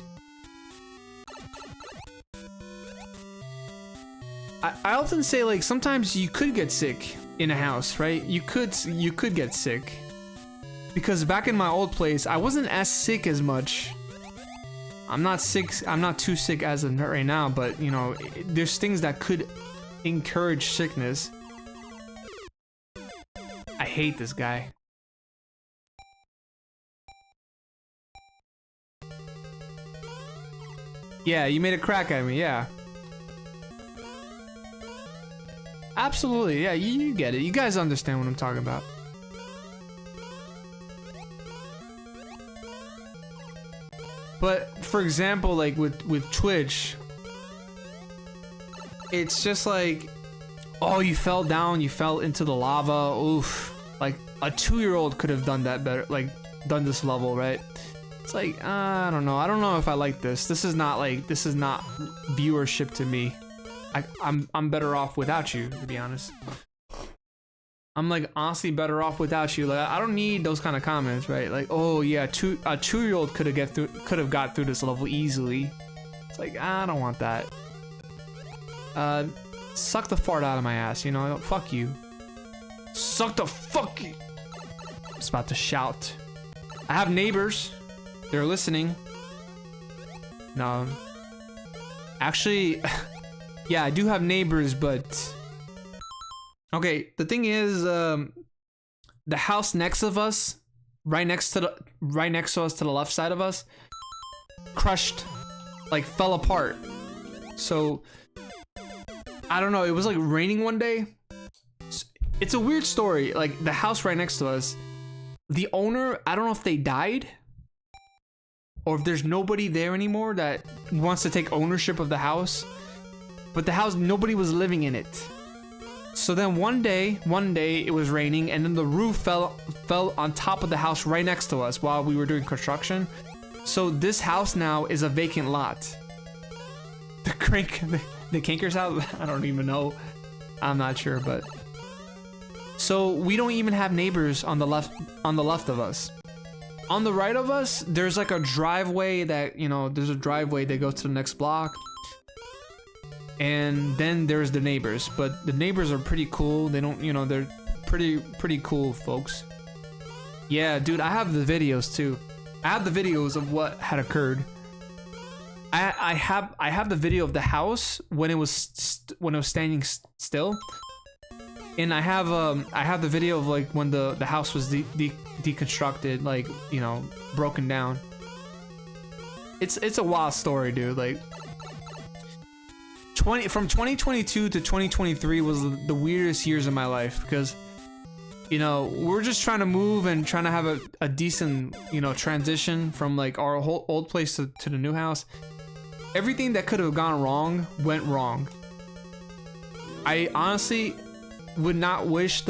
I often say, like, sometimes you could get sick in a house, right? You could get sick. Because back in my old place, I wasn't as sick as much. I'm not too sick as of right now, but, you know, there's things that could encourage sickness. I hate this guy. Yeah, you made a crack at me, yeah. Absolutely, yeah, you get it. You guys understand what I'm talking about. But, for example, like with Twitch, it's just like, oh, you fell down, you fell into the lava, oof. Like, a 2-year-old could have done that better, like, done this level, right? It's like, I don't know if I like this. This is not viewership to me. I'm better off without you, to be honest. I'm like honestly better off without you. Like I don't need those kind of comments, right? Like, oh yeah, a 2-year-old could have got through this level easily. It's like I don't want that. Suck the fart out of my ass, you know? Fuck you. Suck the fuck you. I was about to shout. I have neighbors. They're listening. No. Actually, yeah, I do have neighbors, but... Okay, the thing is, the house next of us, right next to us to the left side of us, crushed, like fell apart. So, I don't know, it was like raining one day. It's a weird story, like the house right next to us, the owner, I don't know if they died, or if there's nobody there anymore that wants to take ownership of the house. But the house, nobody was living in it. So then one day it was raining, and then the roof fell on top of the house right next to us while we were doing construction. So this house now is a vacant lot. The Kinker's house? I don't even know. I'm not sure, but... So we don't even have neighbors on the left of us. On the right of us, there's like a driveway that, you know, there's a driveway that goes to the next block. And then there's the neighbors, but the neighbors are pretty cool. They don't, you know, they're pretty cool folks. Yeah, dude, I have the videos too. I have the videos of what had occurred. I have the video of the house when it was standing still. And I have the video of like when the house was deconstructed, like, you know, broken down. It's a wild story, dude. Like from 2022 to 2023 was the weirdest years of my life, because, you know, we're just trying to move and trying to have a decent, you know, transition from like our whole old place to the new house. Everything that could have gone wrong went wrong. I honestly would not wish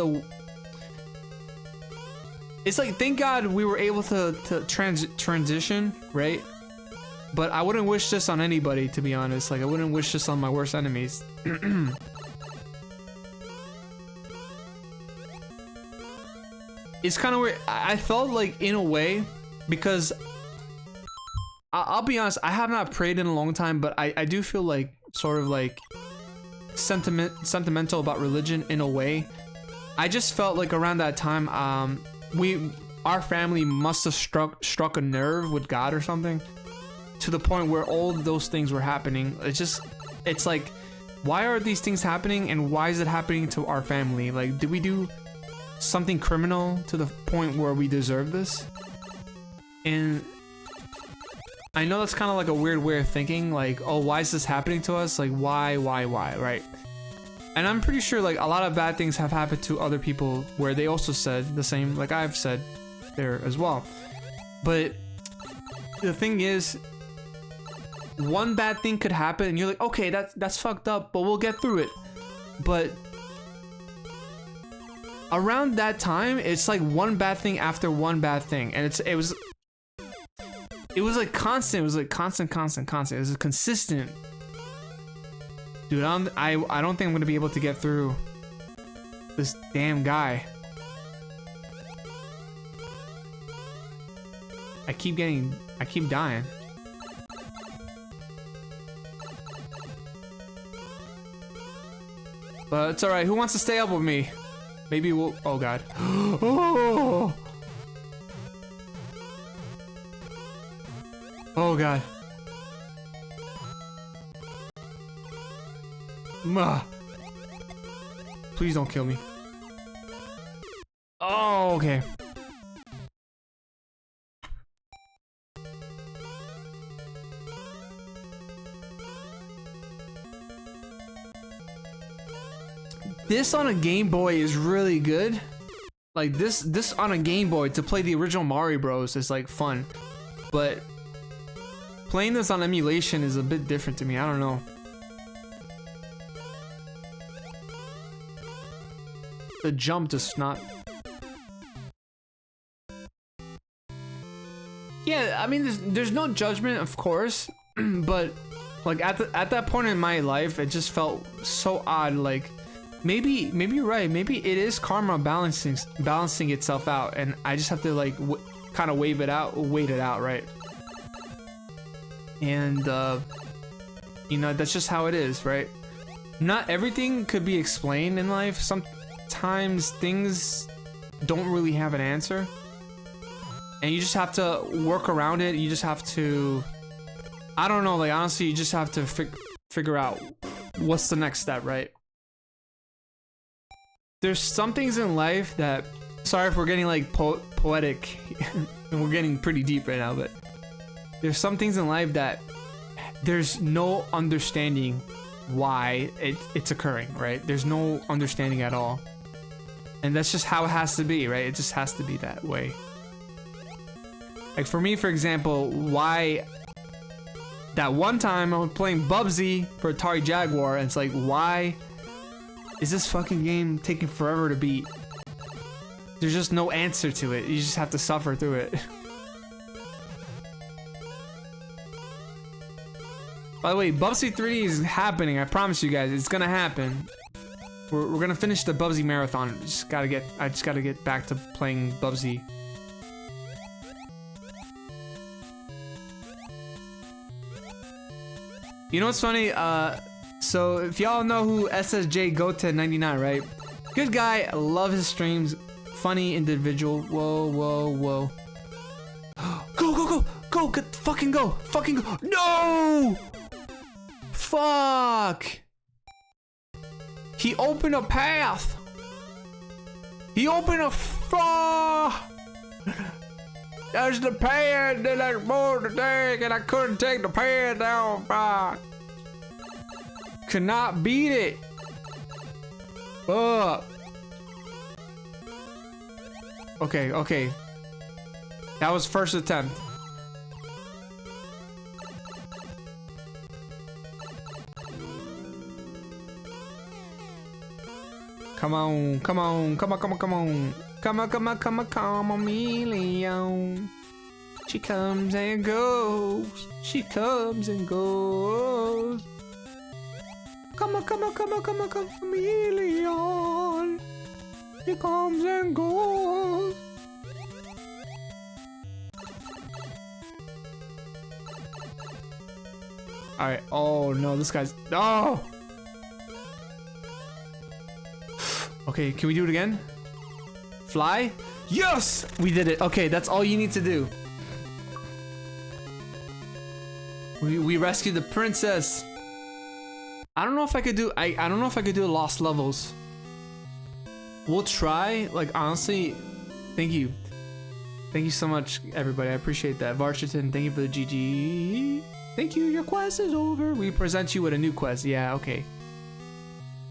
it's like, thank God we were able to transition, right? But I wouldn't wish this on anybody, to be honest. Like, I wouldn't wish this on my worst enemies. It's kind of weird. I felt like, in a way, because I'll be honest, I have not prayed in a long time, but I do feel like sort of like sentimental about religion in a way. I just felt like around that time, our family must have struck a nerve with God or something, to the point where all those things were happening. It's like, why are these things happening, and why is it happening to our family? Like, did we do something criminal to the point where we deserve this? And I know that's kind of like a weird way of thinking, like, oh, why is this happening to us? Like, why, right? And I'm pretty sure like a lot of bad things have happened to other people where they also said the same, like I've said there as well. But the thing is, one bad thing could happen and you're like, okay, that's fucked up, but we'll get through it. But around that time, it's like one bad thing after one bad thing, and it was like constant. It was like constant. It was consistent. Dude, I don't think I'm gonna be able to get through this damn guy. I keep dying. But it's alright. Who wants to stay up with me? Maybe we'll. Oh god. Oh. Oh god. Ma. Please don't kill me. Oh, okay. This on a Game Boy is really good. Like this on a Game Boy to play the original Mario Bros is like fun, but playing this on emulation is a bit different to me. I don't know. The jump just not. Yeah, I mean, there's no judgment, of course, but like at that point in my life, it just felt so odd. Like maybe you're right. Maybe it is karma balancing itself out, and I just have to like kind of wait it out, right? And you know, that's just how it is, right? Not everything could be explained in life. Sometimes things don't really have an answer, and you just have to work around it. You just have to, I don't know, like honestly, you just have to figure out what's the next step, right? There's some things in life that, sorry if we're getting like poetic and we're getting pretty deep right now, but there's some things in life that there's no understanding why it's occurring, right? There's no understanding at all. And that's just how it has to be, right? It just has to be that way. Like for me, for example, why that one time I was playing Bubsy for Atari Jaguar, and it's like, why is this fucking game taking forever to beat? There's just no answer to it. You just have to suffer through it. By the way, Bubsy 3 is happening. I promise you guys, it's gonna happen. We're gonna finish the Bubsy marathon. I just gotta get back to playing Bubsy. You know what's funny? So if y'all know who SSJ Goten 99, right? Good guy. I love his streams. Funny individual. Whoa. Go! Fucking go! No! Fuck! He opened a path. There's the path that I wanted to take, and I couldn't take the path down. Fuck. Could not beat it. Fuck. Okay. That was first attempt. Come on, chameleon. She comes and goes. Come on, chameleon. She comes and goes. Alright, oh no, this guy's. Oh! Okay, can we do it again? Fly? Yes! We did it. Okay, that's all you need to do. We rescued the princess. I don't know if I could do I don't know if I could do lost levels. We'll try. Like honestly, thank you. Thank you so much, everybody. I appreciate that. Varshiton, thank you for the GG. Thank you, your quest is over. We present you with a new quest. Yeah, okay.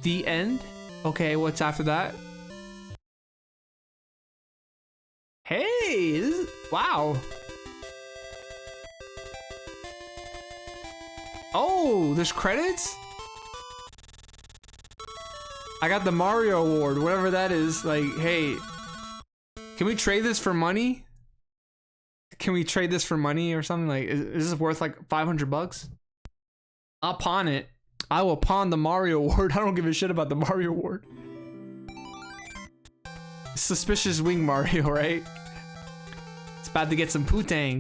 The end? Okay, what's after that? Hey, this is, wow. Oh, there's credits? I got the Mario Award, whatever that is. Like, hey, can we trade this for money? Can we trade this for money or something? Like, is this worth like 500 bucks? I'll pawn it. I will pawn the Mario Award. I don't give a shit about the Mario Award. Suspicious wing Mario, right? It's about to get some putang.